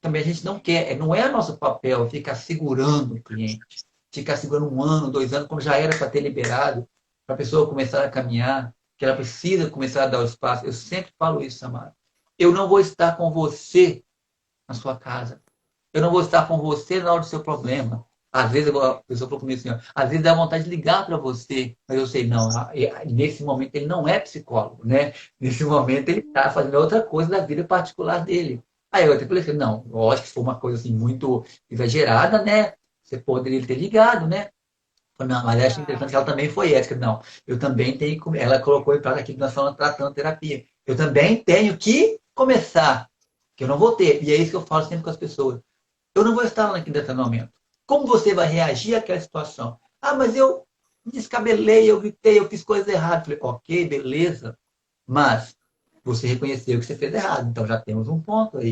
S1: também a gente não quer, não é nosso papel ficar segurando o cliente, ficar segurando 1 ano, 2 anos, quando já era para ter liberado, para a pessoa começar a caminhar, que ela precisa começar a dar o espaço. Eu sempre falo isso, Samara. Eu não vou estar com você na sua casa. Eu não vou estar com você na hora do seu problema. Às vezes, a pessoa falou comigo assim, ó, às vezes dá vontade de ligar para você, mas eu sei, não, nesse momento ele não é psicólogo, né? Nesse momento ele está fazendo outra coisa da vida particular dele. Aí eu até falei assim, não, lógico que se for uma coisa assim muito exagerada, né? Você poderia ter ligado, né? Não, mas acho interessante que ela também foi ética. Não, eu também tenho que. Ela colocou em prática aquilo que nós falamos tratando terapia. Eu também tenho que começar, que eu não vou ter. E é isso que eu falo sempre com as pessoas. Eu não vou estar lá naquele determinado. Como você vai reagir àquela situação? Ah, mas eu me descabelei, eu gritei, eu fiz coisa errada. Falei, ok, beleza. Mas você reconheceu que você fez errado. Então já temos um ponto aí.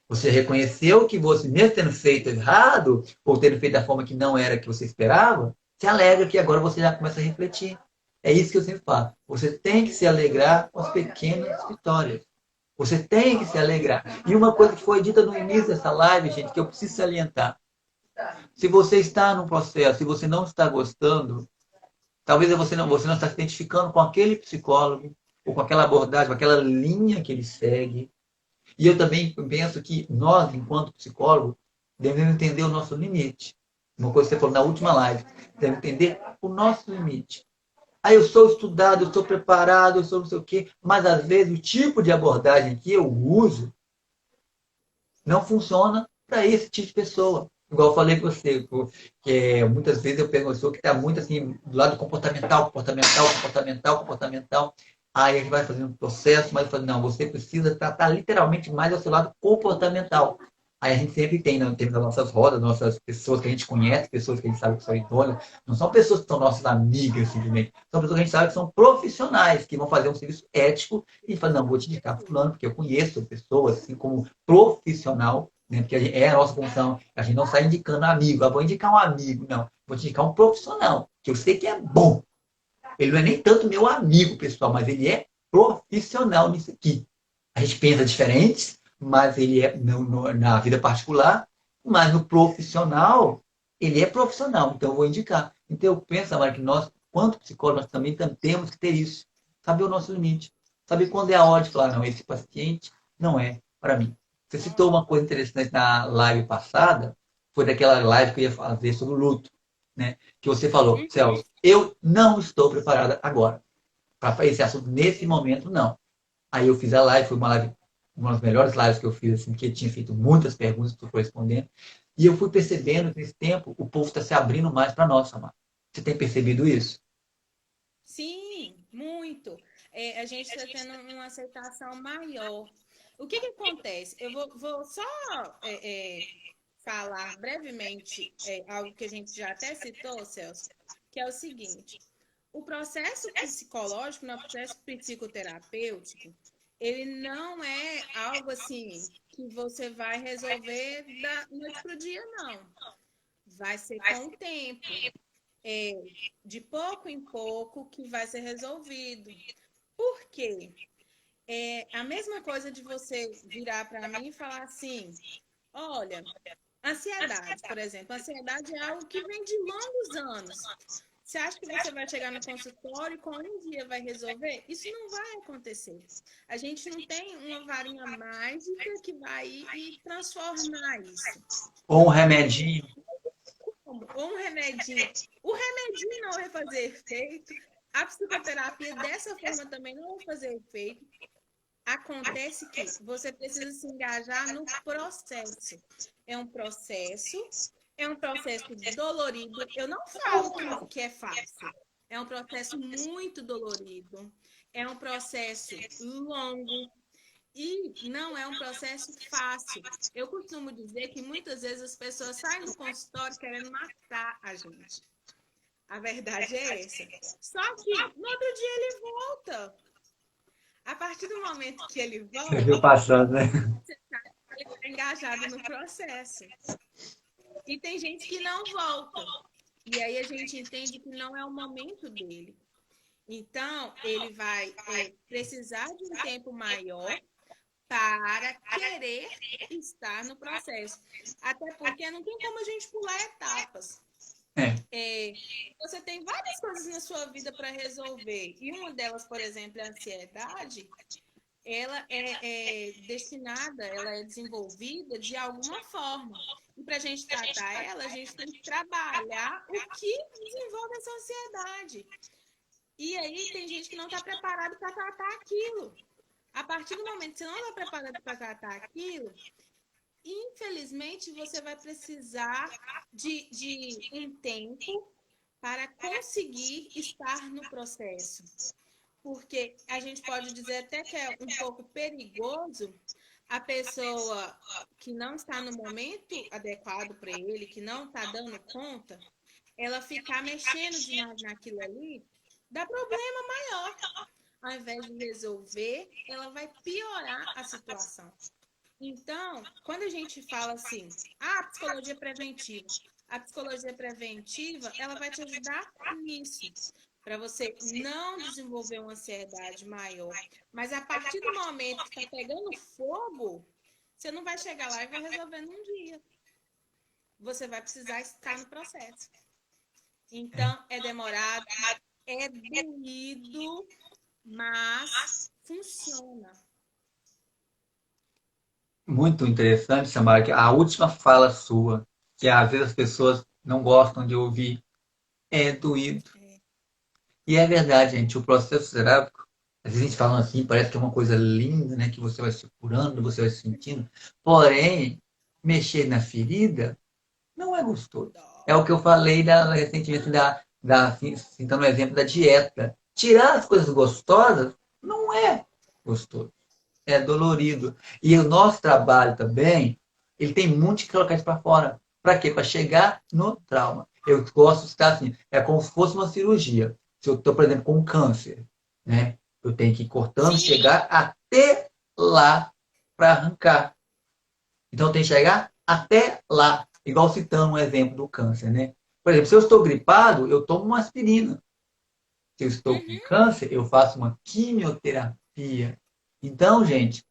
S1: Você reconheceu que você, mesmo tendo feito errado, ou tendo feito da forma que não era que você esperava, se alegra que agora você já começa a refletir. É isso que eu sempre falo. Você tem que se alegrar com as pequenas vitórias. Você tem que se alegrar. E uma coisa que foi dita no início dessa live, gente, que eu preciso salientar. Se você está no processo, se você não está gostando, talvez você não está se identificando com aquele psicólogo, ou com aquela abordagem, com aquela linha que ele segue. E eu também penso que nós, enquanto psicólogos, devemos entender o nosso limite. Uma coisa que você falou na última live, devemos entender o nosso limite. Aí eu sou estudado, eu sou preparado, eu sou não sei o quê, mas às vezes o tipo de abordagem que eu uso não funciona para esse tipo de pessoa. Igual eu falei com você, que muitas vezes eu pego uma pessoa que está muito assim, do lado comportamental, comportamental, comportamental, comportamental. Aí a gente vai fazendo um processo, mas eu falo, não, você precisa tratar literalmente mais ao seu lado comportamental. Aí a gente sempre tem, né, temos as nossas rodas, nossas pessoas que a gente conhece, pessoas que a gente sabe que são idôneas. Não são pessoas que são nossas amigas, simplesmente. São pessoas que a gente sabe que são profissionais, que vão fazer um serviço ético e fala, não, vou te indicar para fulano, porque eu conheço pessoas, assim como profissional, né? Porque é a nossa função. A gente não sai indicando amigo, vou indicar um amigo, não. Vou te indicar um profissional, que eu sei que é bom. Ele não é nem tanto meu amigo, pessoal, mas ele é profissional nisso aqui. A gente pensa diferente, mas ele é na vida particular, mas no profissional, ele é profissional, então eu vou indicar. Então eu penso, Amara, que nós, quanto psicólogos, nós também temos que ter isso. Saber o nosso limite. Saber quando é a hora de falar, não, esse paciente não é para mim. Você citou uma coisa interessante na live passada, foi daquela live que eu ia fazer sobre o luto, né? Que você falou, Celso, eu não estou preparada agora para esse assunto nesse momento, não. Aí eu fiz a live, foi uma das melhores lives que eu fiz, assim, porque eu tinha feito muitas perguntas que eu fui respondendo. E eu fui percebendo que nesse tempo o povo está se abrindo mais para nós, Samara. Você tem percebido isso?
S2: Sim, muito. A gente está tendo uma aceitação maior. O que acontece? Eu vou só falar brevemente algo que a gente já até citou, Celso, que é o seguinte: o processo psicológico, no processo psicoterapêutico, ele não é algo assim que você vai resolver da noite para o dia, não. Vai ser com o tempo. De pouco em pouco que vai ser resolvido. Por quê? É a mesma coisa de você virar para mim e falar assim: olha, ansiedade, por exemplo. Ansiedade é algo que vem de longos anos. Você acha que você vai chegar no consultório e com um dia vai resolver? Isso não vai acontecer. A gente não tem uma varinha mágica que vai ir e transformar isso.
S1: Ou um
S2: Não tem
S1: remedinho?
S2: um remedinho. O remedinho não vai fazer efeito. A psicoterapia dessa forma também não vai fazer efeito. Acontece que você precisa se engajar no processo. É um processo, é um processo dolorido. Eu não falo que é fácil. É um processo muito dolorido. É um processo longo. E não é um processo fácil. Eu costumo dizer que muitas vezes as pessoas saem do consultório querendo matar a gente. A verdade é essa. Só que no outro dia ele volta. A partir do momento que ele
S1: Você viu
S2: volta,
S1: passando, né?
S2: ele está engajado no processo. E tem gente que não volta. E aí a gente entende que não é o momento dele. Então, ele vai precisar de um tempo maior para querer estar no processo. Até porque não tem como a gente pular etapas. Você tem várias coisas na sua vida para resolver. E uma delas, por exemplo, é a ansiedade. Ela é destinada, ela é desenvolvida de alguma forma. E para a gente tratar ela, a gente tem que trabalhar o que desenvolve essa ansiedade. E aí tem gente que não está preparado para tratar aquilo. A partir do momento que você não está preparado para tratar aquilo, infelizmente você vai precisar de um tempo para conseguir estar no processo. Porque a gente pode dizer até que é um pouco perigoso a pessoa que não está no momento adequado para ele, que não está dando conta, ela ficar mexendo demais naquilo ali, dá problema maior. Ao invés de resolver, ela vai piorar a situação. Então, quando a gente fala assim, psicologia preventiva, a psicologia preventiva, ela vai te ajudar nisso, para você não desenvolver uma ansiedade maior. Mas a partir do momento que está pegando fogo, você não vai chegar lá e vai resolver num dia. você vai precisar estar no processo. Então, é demorado, é doído, mas funciona.
S1: Muito interessante, Samara, que a última fala sua, que às vezes as pessoas não gostam de ouvir, é doído. E é verdade, gente, o processo terápico, às vezes a gente fala assim, parece que é uma coisa linda, né? Que você vai se curando, você vai se sentindo. Porém, mexer na ferida não é gostoso. É o que eu falei recentemente citando o exemplo da dieta. Tirar as coisas gostosas não é gostoso. É dolorido. E o nosso trabalho também, ele tem muito que colocar isso para fora. Para quê? Para chegar no trauma. Eu gosto de estar assim, é como se fosse uma cirurgia. Se eu estou, por exemplo, com um câncer, né? Eu tenho que ir cortando,
S2: Sim.
S1: chegar até lá para arrancar. Então, eu tenho que chegar até lá. Igual citando um exemplo do câncer, né? Por exemplo, se eu estou gripado, eu tomo uma aspirina. Se eu estou com câncer, eu faço uma quimioterapia. Então, gente,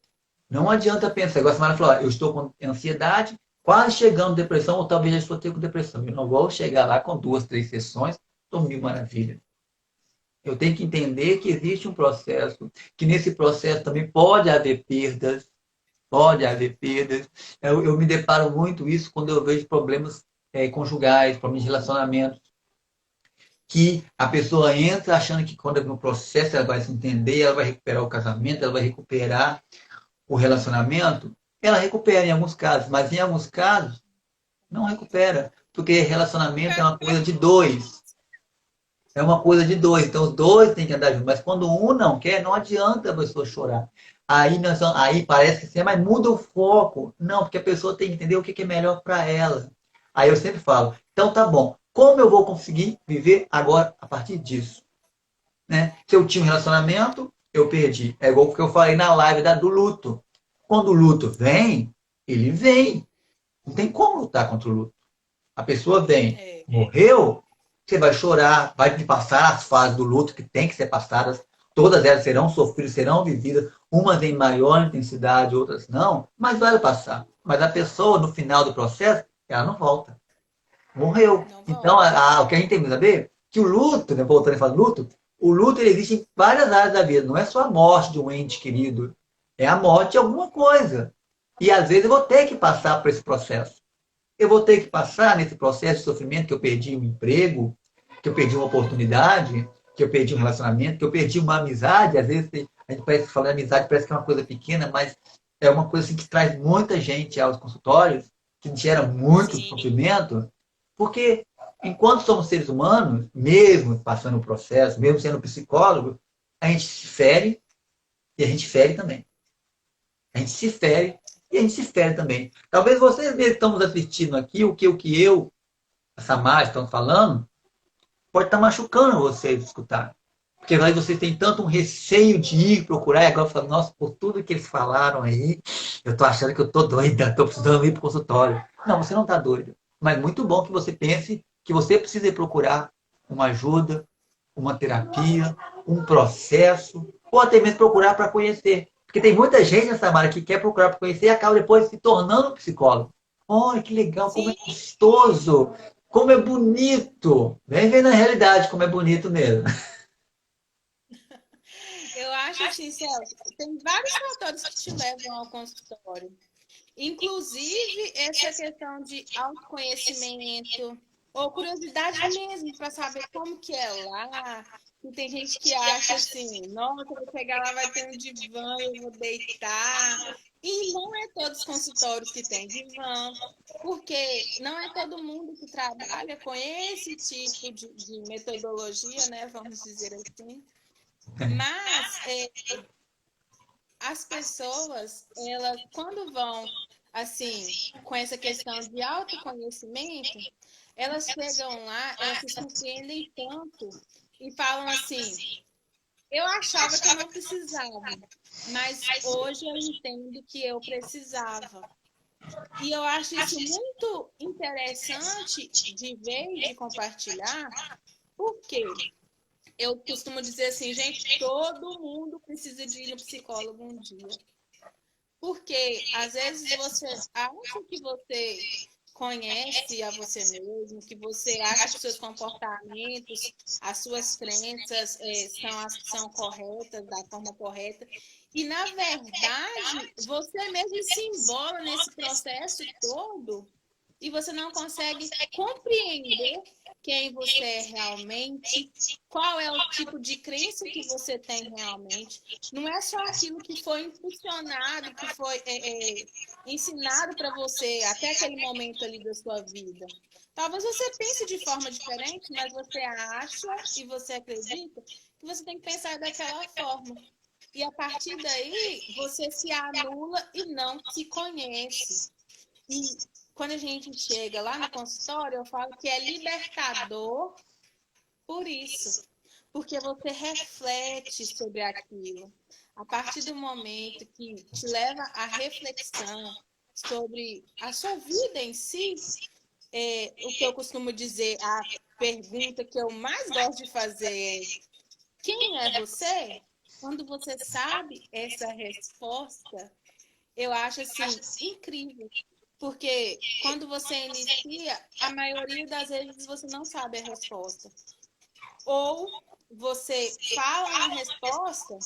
S1: não adianta pensar. Igual a Samara falou, eu estou com ansiedade, quase chegando depressão, ou talvez já estou tendo depressão. Eu não vou chegar lá com 2, 3 sessões, estou mil maravilhas. Eu tenho que entender que existe um processo, que nesse processo também pode haver perdas, pode haver perdas. Eu me deparo muito isso quando eu vejo problemas conjugais, problemas de relacionamento, que a pessoa entra achando que quando no processo ela vai se entender, ela vai recuperar o casamento, ela vai recuperar o relacionamento, ela recupera em alguns casos, mas em alguns casos não recupera, porque relacionamento é uma coisa de dois. É uma coisa de dois, então os dois têm que andar juntos. Mas quando um não quer, não adianta a pessoa chorar. Aí parece que sim, mas muda o foco. Não, porque a pessoa tem que entender o que é melhor para ela. Aí eu sempre falo, então tá bom, como eu vou conseguir viver agora a partir disso? Né? Se eu tinha um relacionamento, eu perdi. É igual o que eu falei na live do luto. Quando o luto vem, ele vem. Não tem como lutar contra o luto. A pessoa vem, morreu, você vai chorar, vai passar as fases do luto que tem que ser passadas. Todas elas serão sofridas, serão vividas, umas em maior intensidade, outras não, mas vai passar. Mas a pessoa, no final do processo, ela não volta. Morreu. Então, o que a gente tem que saber é que o luto, né, voltando a falar do luto, o luto ele existe em várias áreas da vida. Não é só a morte de um ente querido. É a morte de alguma coisa. E às vezes eu vou ter que passar por esse processo. Eu vou ter que passar nesse processo de sofrimento que eu perdi um emprego, que eu perdi uma oportunidade, que eu perdi um relacionamento, que eu perdi uma amizade. Às vezes a gente parece falar de amizade, parece que é uma coisa pequena, mas é uma coisa assim, que traz muita gente aos consultórios, que gera muito sofrimento, porque enquanto somos seres humanos, mesmo passando o processo, mesmo sendo psicólogo, a gente se fere e a gente fere também. A gente se fere e a gente se fere também. Talvez vocês mesmos estão nos assistindo aqui, o que eu, a Samara, estão falando, pode estar machucando vocês escutar. Porque aí vocês têm tanto um receio de ir procurar, e agora falam, nossa, por tudo que eles falaram aí, eu tô achando que eu tô doida, tô precisando ir pro consultório. Não, você não tá doido. Mas muito bom que você pense que você precisa ir procurar uma ajuda, uma terapia, um processo, ou até mesmo procurar para conhecer. Porque tem muita gente nessa área que quer procurar para conhecer e acaba depois se tornando um psicólogo. Olha, que legal, como é gostoso, como é bonito. Vem ver na realidade como é bonito mesmo.
S2: Eu acho assim, Celso, tem vários fatores que te levam ao consultório. Inclusive, essa questão de autoconhecimento, ou curiosidade mesmo, para saber como que é lá. E tem gente que acha assim, nossa, eu vou chegar lá, vai ter um divã, eu vou deitar. E não é todos os consultórios que tem divã, porque não é todo mundo que trabalha com esse tipo de metodologia, né? Vamos dizer assim. Mas as pessoas, elas, quando vão, assim, com essa questão de autoconhecimento, elas chegam lá, elas se surpreendem tanto e falam assim: eu achava que eu não precisava, mas hoje eu entendo que eu precisava. E eu acho isso muito interessante de ver e de compartilhar, porque eu costumo dizer assim, gente, todo mundo precisa de ir no psicólogo um dia. Porque às vezes você acha que você conhece a você mesmo, que você acha que os seus comportamentos, as suas crenças são as que são corretas, da forma correta. E, na verdade, você mesmo se embola nesse processo todo e você não consegue compreender quem você é realmente, qual é o tipo de crença que você tem realmente. Não é só aquilo que foi impulsionado, que foi ensinado para você até aquele momento ali da sua vida. Talvez você pense de forma diferente, mas você acha e você acredita que você tem que pensar daquela forma. E a partir daí, você se anula e não se conhece. E quando a gente chega lá no consultório, eu falo que é libertador por isso. Porque você reflete sobre aquilo. A partir do momento que te leva à reflexão sobre a sua vida em si, o que eu costumo dizer, a pergunta que eu mais gosto de fazer é: quem é você? Quando você sabe essa resposta, eu acho assim incrível. Porque quando você inicia, a maioria das vezes você não sabe a resposta. Ou você fala uma resposta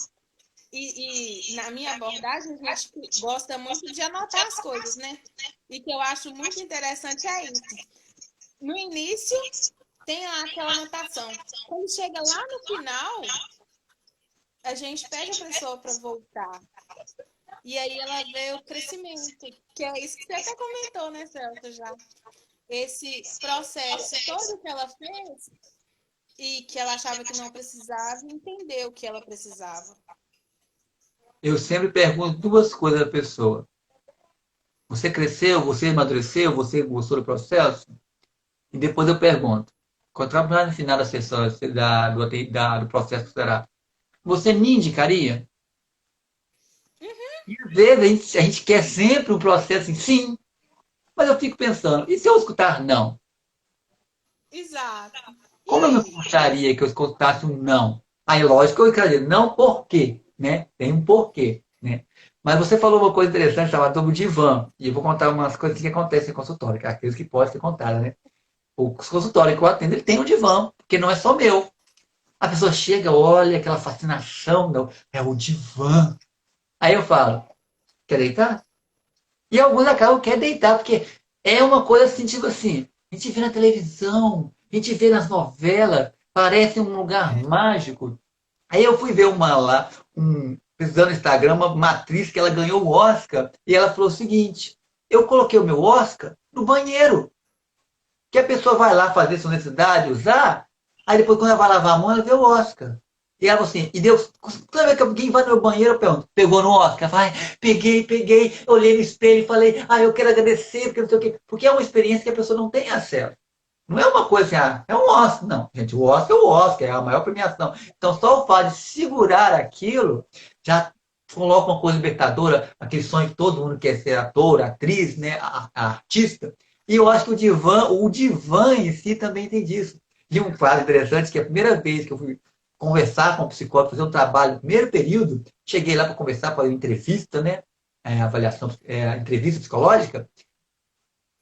S2: e na minha abordagem a gente gosta muito de anotar as coisas, né? E que eu acho muito interessante é isso. No início tem lá aquela anotação. Quando chega lá no final, a gente pede a pessoa para voltar. E aí ela vê o crescimento, que é isso que você até comentou, né, Celso, já. Esse processo todo que ela fez e que ela achava que não precisava, entendeu que ela precisava.
S1: Eu sempre pergunto duas coisas à pessoa. Você cresceu? Você amadureceu? Você gostou do processo? E depois eu pergunto. Quando lá no final da sessão do processo será, você me indicaria? E às vezes a gente quer sempre um processo assim, sim, mas eu fico pensando, e se eu escutar não?
S2: Exato. E
S1: Como eu me
S2: aí?
S1: gostaria que eu escutasse um não? Aí, lógico, eu quero dizer, não por quê, né? Tem um porquê, né? Mas você falou uma coisa interessante, chamada sobre o divã, e eu vou contar umas coisas que acontecem em consultório, que é aqueles que podem ser contadas, né? Os consultórios que eu atendo, ele tem um divã, porque não é só meu. A pessoa chega, olha aquela fascinação, não, é o divã. Aí eu falo, quer deitar? E alguns acabam querendo deitar, porque é uma coisa assim, tipo assim, a gente vê na televisão, a gente vê nas novelas, parece um lugar mágico. Aí eu fui ver uma lá, pesquisando no Instagram, uma atriz que ela ganhou o Oscar, e ela falou o seguinte, eu coloquei o meu Oscar no banheiro, que a pessoa vai lá fazer sua necessidade, usar, aí depois quando ela vai lavar a mão, ela vê o Oscar. E ela falou assim, e Deus, toda vez que alguém vai no meu banheiro, eu pergunto, pegou no Oscar? Vai, peguei, olhei no espelho e falei, eu quero agradecer, porque não sei o quê. Porque é uma experiência que a pessoa não tem acesso. Não é uma coisa assim, é um Oscar. Não, gente, o Oscar é o Oscar, é a maior premiação. Então, só o fato de segurar aquilo já coloca uma coisa libertadora, aquele sonho que todo mundo quer ser ator, atriz, né, a artista. E eu acho que o divã em si também tem disso. E um fato interessante que a primeira vez que eu fui conversar com um psicólogo, fazer um trabalho no primeiro período, cheguei lá para conversar, para entrevista, né, avaliação, entrevista psicológica,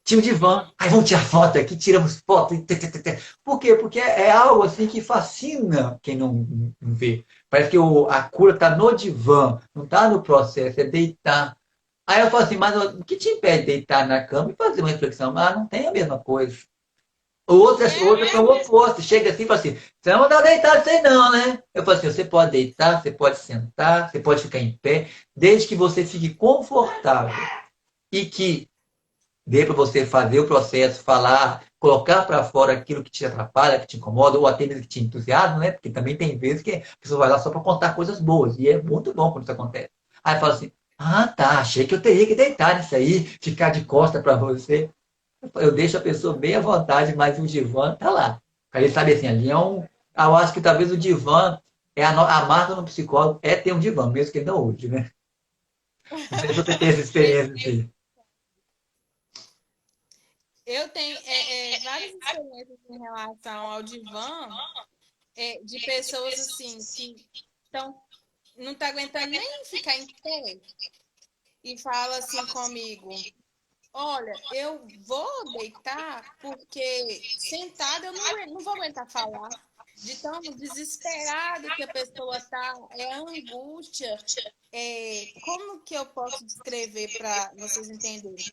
S1: tinha o divã. Aí vamos tirar foto aqui, tiramos foto. Por quê? Porque é algo assim que fascina quem não vê. Parece que a cura está no divã, não está no processo, é deitar. Aí eu falo assim, mas o que te impede de deitar na cama e fazer uma reflexão? Ah, não tem a mesma coisa. Outras são o oposto. Chega assim e fala assim, você não está deitado isso aí não, né? Eu falo assim, você pode deitar, você pode sentar, você pode ficar em pé, desde que você fique confortável. E que dê para você fazer o processo, falar, colocar para fora aquilo que te atrapalha, que te incomoda, ou até mesmo que te entusiasma, né? Porque também tem vezes que a pessoa vai lá só para contar coisas boas, e é muito bom quando isso acontece. Aí fala assim, tá, achei que eu teria que deitar nisso aí, ficar de costa para você. Eu deixo a pessoa bem à vontade, mas o divã tá lá. Aí ele sabe assim, ali é um. Eu acho que talvez o divã é a marca no psicólogo é ter um divã, mesmo que ele não use, né? Não sei se você tem essa experiência assim.
S2: Eu tenho várias experiências em relação ao divã, de pessoas assim que estão não tá aguentando nem ficar em pé e fala assim comigo. Olha, eu vou deitar porque sentada eu não vou aguentar falar. De tão desesperado que a pessoa tá, é a angústia. Como que eu posso descrever para vocês entenderem?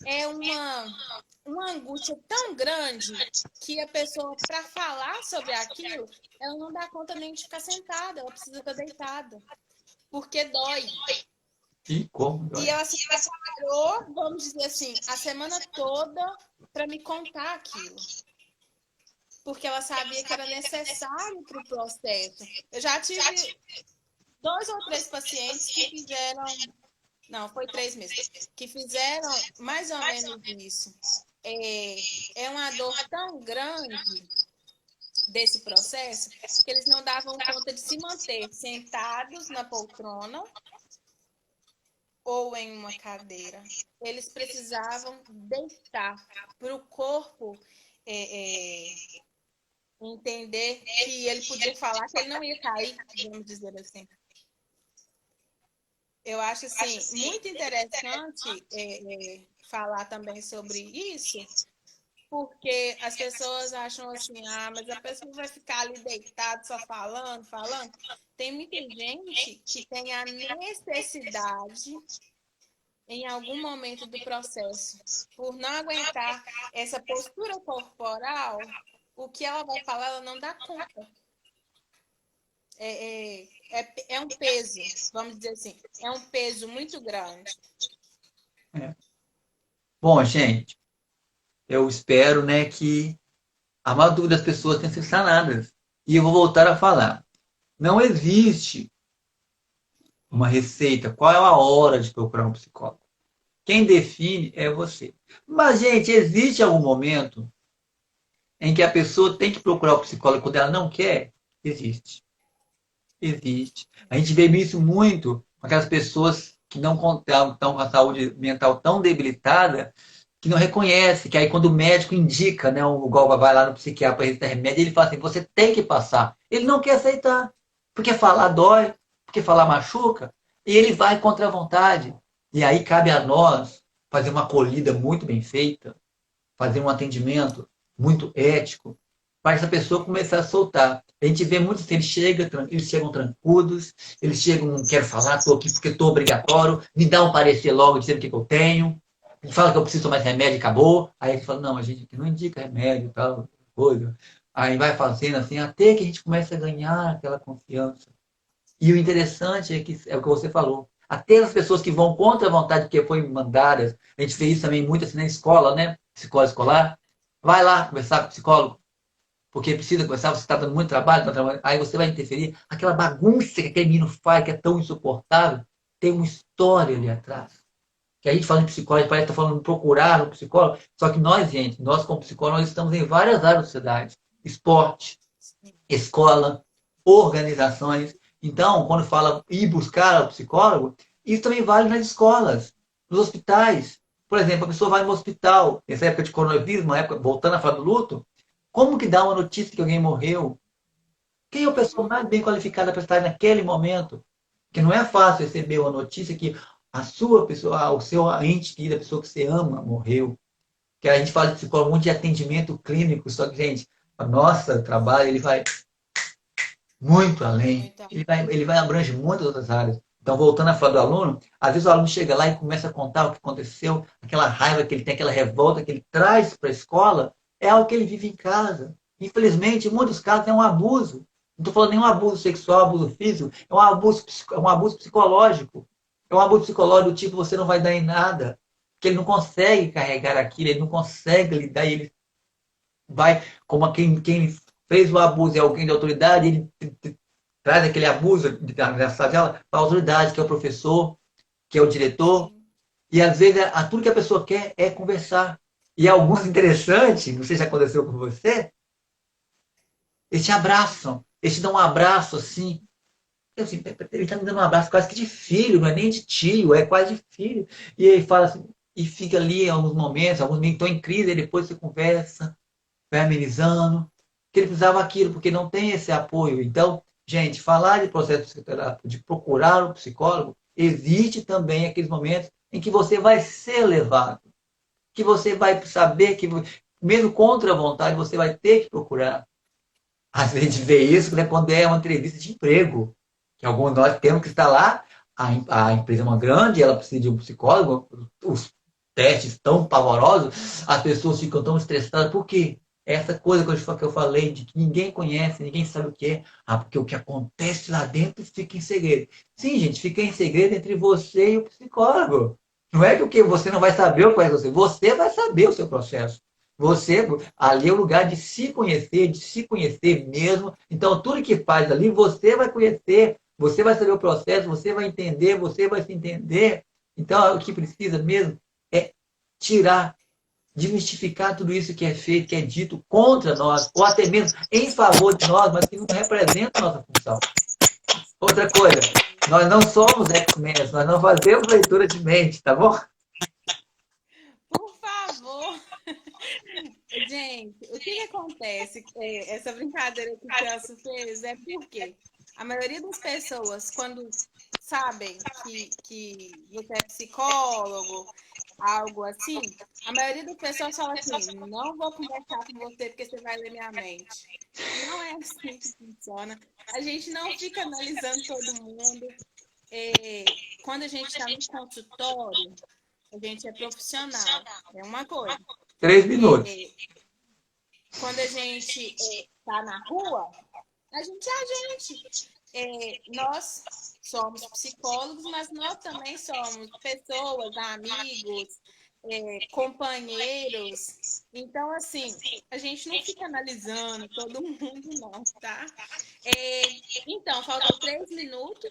S2: É uma angústia tão grande que a pessoa, para falar sobre aquilo, ela não dá conta nem de ficar sentada, ela precisa estar deitada, porque dói.
S1: E como
S2: E
S1: dói.
S2: ela se preparou, vamos dizer assim, a semana toda para me contar aquilo, porque ela sabia que era necessário para o processo. Eu já tive 2 ou 3 pacientes que fizeram, não, foi 3 mesmo, que fizeram mais ou menos isso. É uma dor tão grande desse processo que eles não davam conta de se manter sentados na poltrona ou em uma cadeira. Eles precisavam deitar para o corpo entender que ele podia falar que ele não ia cair, vamos dizer assim. Eu acho assim muito interessante falar também sobre isso, porque as pessoas acham assim, mas a pessoa vai ficar ali deitada só falando, falando. Tem muita gente que tem a necessidade em algum momento do processo, por não aguentar essa postura corporal, o que ela vai falar, ela não dá conta. É um peso, vamos dizer assim, é um peso muito grande.
S1: É. Bom, gente, eu espero, né, que a maior dúvida das pessoas tenha sido sanadas. E eu vou voltar a falar. Não existe uma receita. Qual é a hora de procurar um psicólogo? Quem define é você. Mas, gente, existe algum momento em que a pessoa tem que procurar o psicólogo quando ela não quer? Existe. Existe. A gente vê isso muito com aquelas pessoas que não estão com a saúde mental tão debilitada que não reconhece, que aí quando o médico indica, né, o Golba vai lá no psiquiatra para receber remédio, ele fala assim, você tem que passar. Ele não quer aceitar, porque falar dói, porque falar machuca, e ele vai contra a vontade. E aí cabe a nós fazer uma acolhida muito bem feita, fazer um atendimento muito ético, para essa pessoa começar a soltar. A gente vê muitos que eles chegam tranquilos, eles chegam, não quero falar, estou aqui porque estou obrigatório, me dá um parecer logo dizendo o que eu tenho, fala que eu preciso tomar esse remédio e acabou. Aí ele fala, não, a gente não indica remédio e tal, coisa. Aí vai fazendo assim, até que a gente começa a ganhar aquela confiança. E o interessante é que é o que você falou. Até as pessoas que vão contra a vontade que foi mandadas, a gente vê isso também muito assim na escola, né? Psicólogo escolar. Vai lá conversar com o psicólogo, porque precisa conversar, você está dando muito trabalho, tá trabalhando, aí você vai interferir. Aquela bagunça que aquele menino faz, que é tão insuportável, tem uma história ali atrás. Que a gente fala em psicólogo, parece que está falando de procurar um psicólogo, só que nós, gente, nós como psicólogos, nós estamos em várias áreas da sociedade. Esporte, escola, organizações. Então, quando fala ir buscar o psicólogo, isso também vale nas escolas, nos hospitais. Por exemplo, a pessoa vai no hospital, nessa época de coronavírus, uma época, voltando a falar do luto, como que dá uma notícia que alguém morreu? Quem é a pessoa mais bem qualificada para estar naquele momento? Porque não é fácil receber uma notícia que a sua pessoa, o seu ente querido, a pessoa que você ama, morreu. Que a gente fala de psicólogo muito de atendimento clínico, só que, gente, o nosso trabalho ele vai muito além.
S2: Então,
S1: Ele vai abranger muitas outras áreas. Então, voltando a falar do aluno, às vezes o aluno chega lá e começa a contar o que aconteceu, aquela raiva que ele tem, aquela revolta que ele traz para a escola, é algo que ele vive em casa. Infelizmente, em muitos casos é um abuso. Não estou falando nenhum abuso sexual, abuso físico, é um abuso psicológico. É um abuso psicológico do tipo, você não vai dar em nada. Porque ele não consegue carregar aquilo, ele não consegue lidar, e ele vai, como quem fez o abuso é alguém de autoridade, ele traz aquele abuso da favela para a autoridade, que é o professor, que é o diretor,
S2: sim.
S1: e às vezes tudo que a pessoa quer é conversar. E alguns interessantes, não sei se aconteceu com você, eles te abraçam, eles te dão um abraço assim. Assim, ele está me dando um abraço quase que de filho, não é nem de tio, é quase de filho. E ele fala assim, e fica ali em alguns momentos estão em crise, e depois você conversa, vai amenizando, que ele precisava aquilo, porque não tem esse apoio. Então, gente, falar de processo psicoterápico, de procurar um psicólogo, existe também aqueles momentos em que você vai ser levado. que você vai saber que, mesmo contra a vontade, você vai ter que procurar. Às vezes a gente vê isso, né, quando é uma entrevista de emprego, que alguns de nós temos que estar lá, a empresa é uma grande, ela precisa de um psicólogo, os testes tão pavorosos, as pessoas ficam tão estressadas, por quê? Essa coisa que eu falei, de que ninguém conhece, ninguém sabe o que é. Porque o que acontece lá dentro fica em segredo. Sim, gente, fica em segredo entre você e o psicólogo. Não é que o que você não vai saber o que faz você vai saber o seu processo. Você, ali é o lugar de se conhecer mesmo. Então, tudo que faz ali, você vai conhecer, você vai saber o processo, você vai entender, você vai se entender. Então, o que precisa mesmo é tirar, desmistificar tudo isso que é feito, que é dito contra nós, ou até mesmo em favor de nós, mas que não representa a nossa função. Outra coisa, nós não somos X-Men, nós não fazemos leitura de mente, tá bom?
S2: Por favor. Gente, o que acontece? Essa brincadeira que o Celso fez é porque a maioria das pessoas, quando sabem que você é psicólogo, algo assim, a maioria das pessoas fala assim, não vou conversar com você porque você vai ler minha mente. Não é assim que funciona. A gente não fica analisando todo mundo. Quando a gente está no consultório, a gente é profissional, é uma coisa.
S1: 3 minutos.
S2: Quando a gente está na rua, a gente é a gente. Nós somos psicólogos, mas nós também somos pessoas, amigos, companheiros. Então, assim, a gente não fica analisando todo mundo, não, tá? Então, faltam 3 minutos.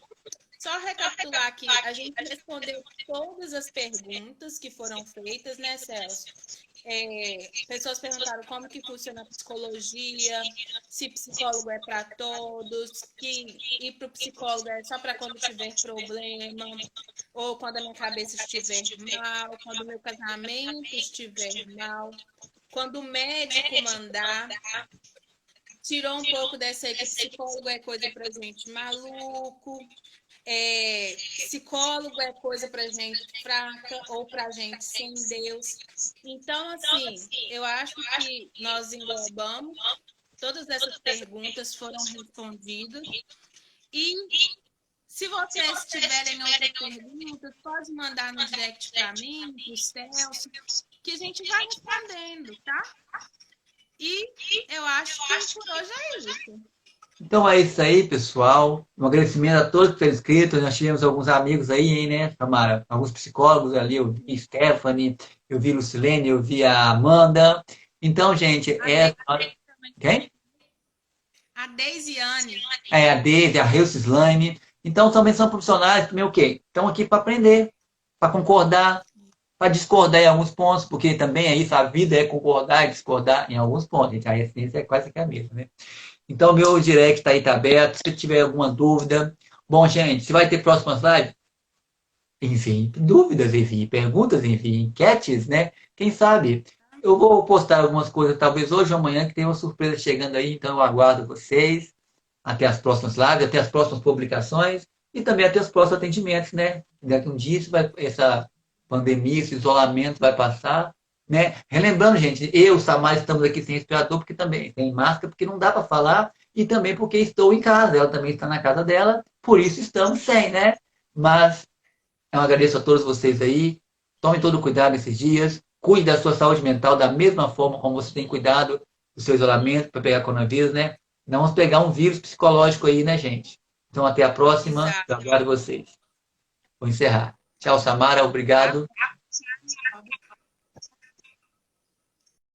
S2: Só recapitular aqui, a gente respondeu todas as perguntas que foram feitas, né, Celso? Pessoas perguntaram como que funciona a psicologia, se psicólogo é para todos, que ir para o psicólogo é só para quando tiver problema, ou quando a minha cabeça estiver mal, quando o meu casamento estiver mal, quando o médico mandar. Tirou um pouco dessa aí que psicólogo é coisa para gente maluco, psicólogo é coisa para gente fraca ou para gente sem Deus. Então, assim, eu acho que nós englobamos, todas essas perguntas foram respondidas. E se vocês tiverem outras perguntas, pode mandar no direct para mim, para o Celso, que a gente vai respondendo, tá? E eu acho que por hoje é isso.
S1: Então é isso aí, pessoal. Um agradecimento a todos que foram inscritos. Nós tivemos alguns amigos aí, né, Tamara? Alguns psicólogos ali. Eu vi Stephanie, eu vi Lucilene, eu vi a Amanda. Então, gente, Quem?
S2: A Deisiane.
S1: A Deise, a Reus Slime. Então, também são profissionais também o quê? Estão aqui para aprender, para concordar, para discordar em alguns pontos, porque também é isso, a vida é concordar e discordar em alguns pontos, gente. A essência é quase que a mesma, né? Então, meu direct está aí, tá aberto. Se tiver alguma dúvida. Bom, gente, se vai ter próximas lives, enviem dúvidas, enviem perguntas, enviem enquetes, né? Quem sabe? Eu vou postar algumas coisas, talvez hoje ou amanhã, que tem uma surpresa chegando aí, então eu aguardo vocês. Até as próximas lives, até as próximas publicações e também até os próximos atendimentos, né? Daqui a um dia essa pandemia, esse isolamento vai passar, né? Relembrando, gente, eu, Samara, estamos aqui sem respirador, porque também tem máscara, porque não dá para falar, e também porque estou em casa, ela também está na casa dela, por isso estamos sem, né? Mas eu agradeço a todos vocês aí, tomem todo o cuidado nesses dias, cuide da sua saúde mental da mesma forma como você tem cuidado do seu isolamento para pegar coronavírus, né? Não vamos pegar um vírus psicológico aí, né, gente? Então, até a próxima.
S2: Exato.
S1: Eu aguardo vocês. Vou encerrar. Tchau, Samara. Obrigado.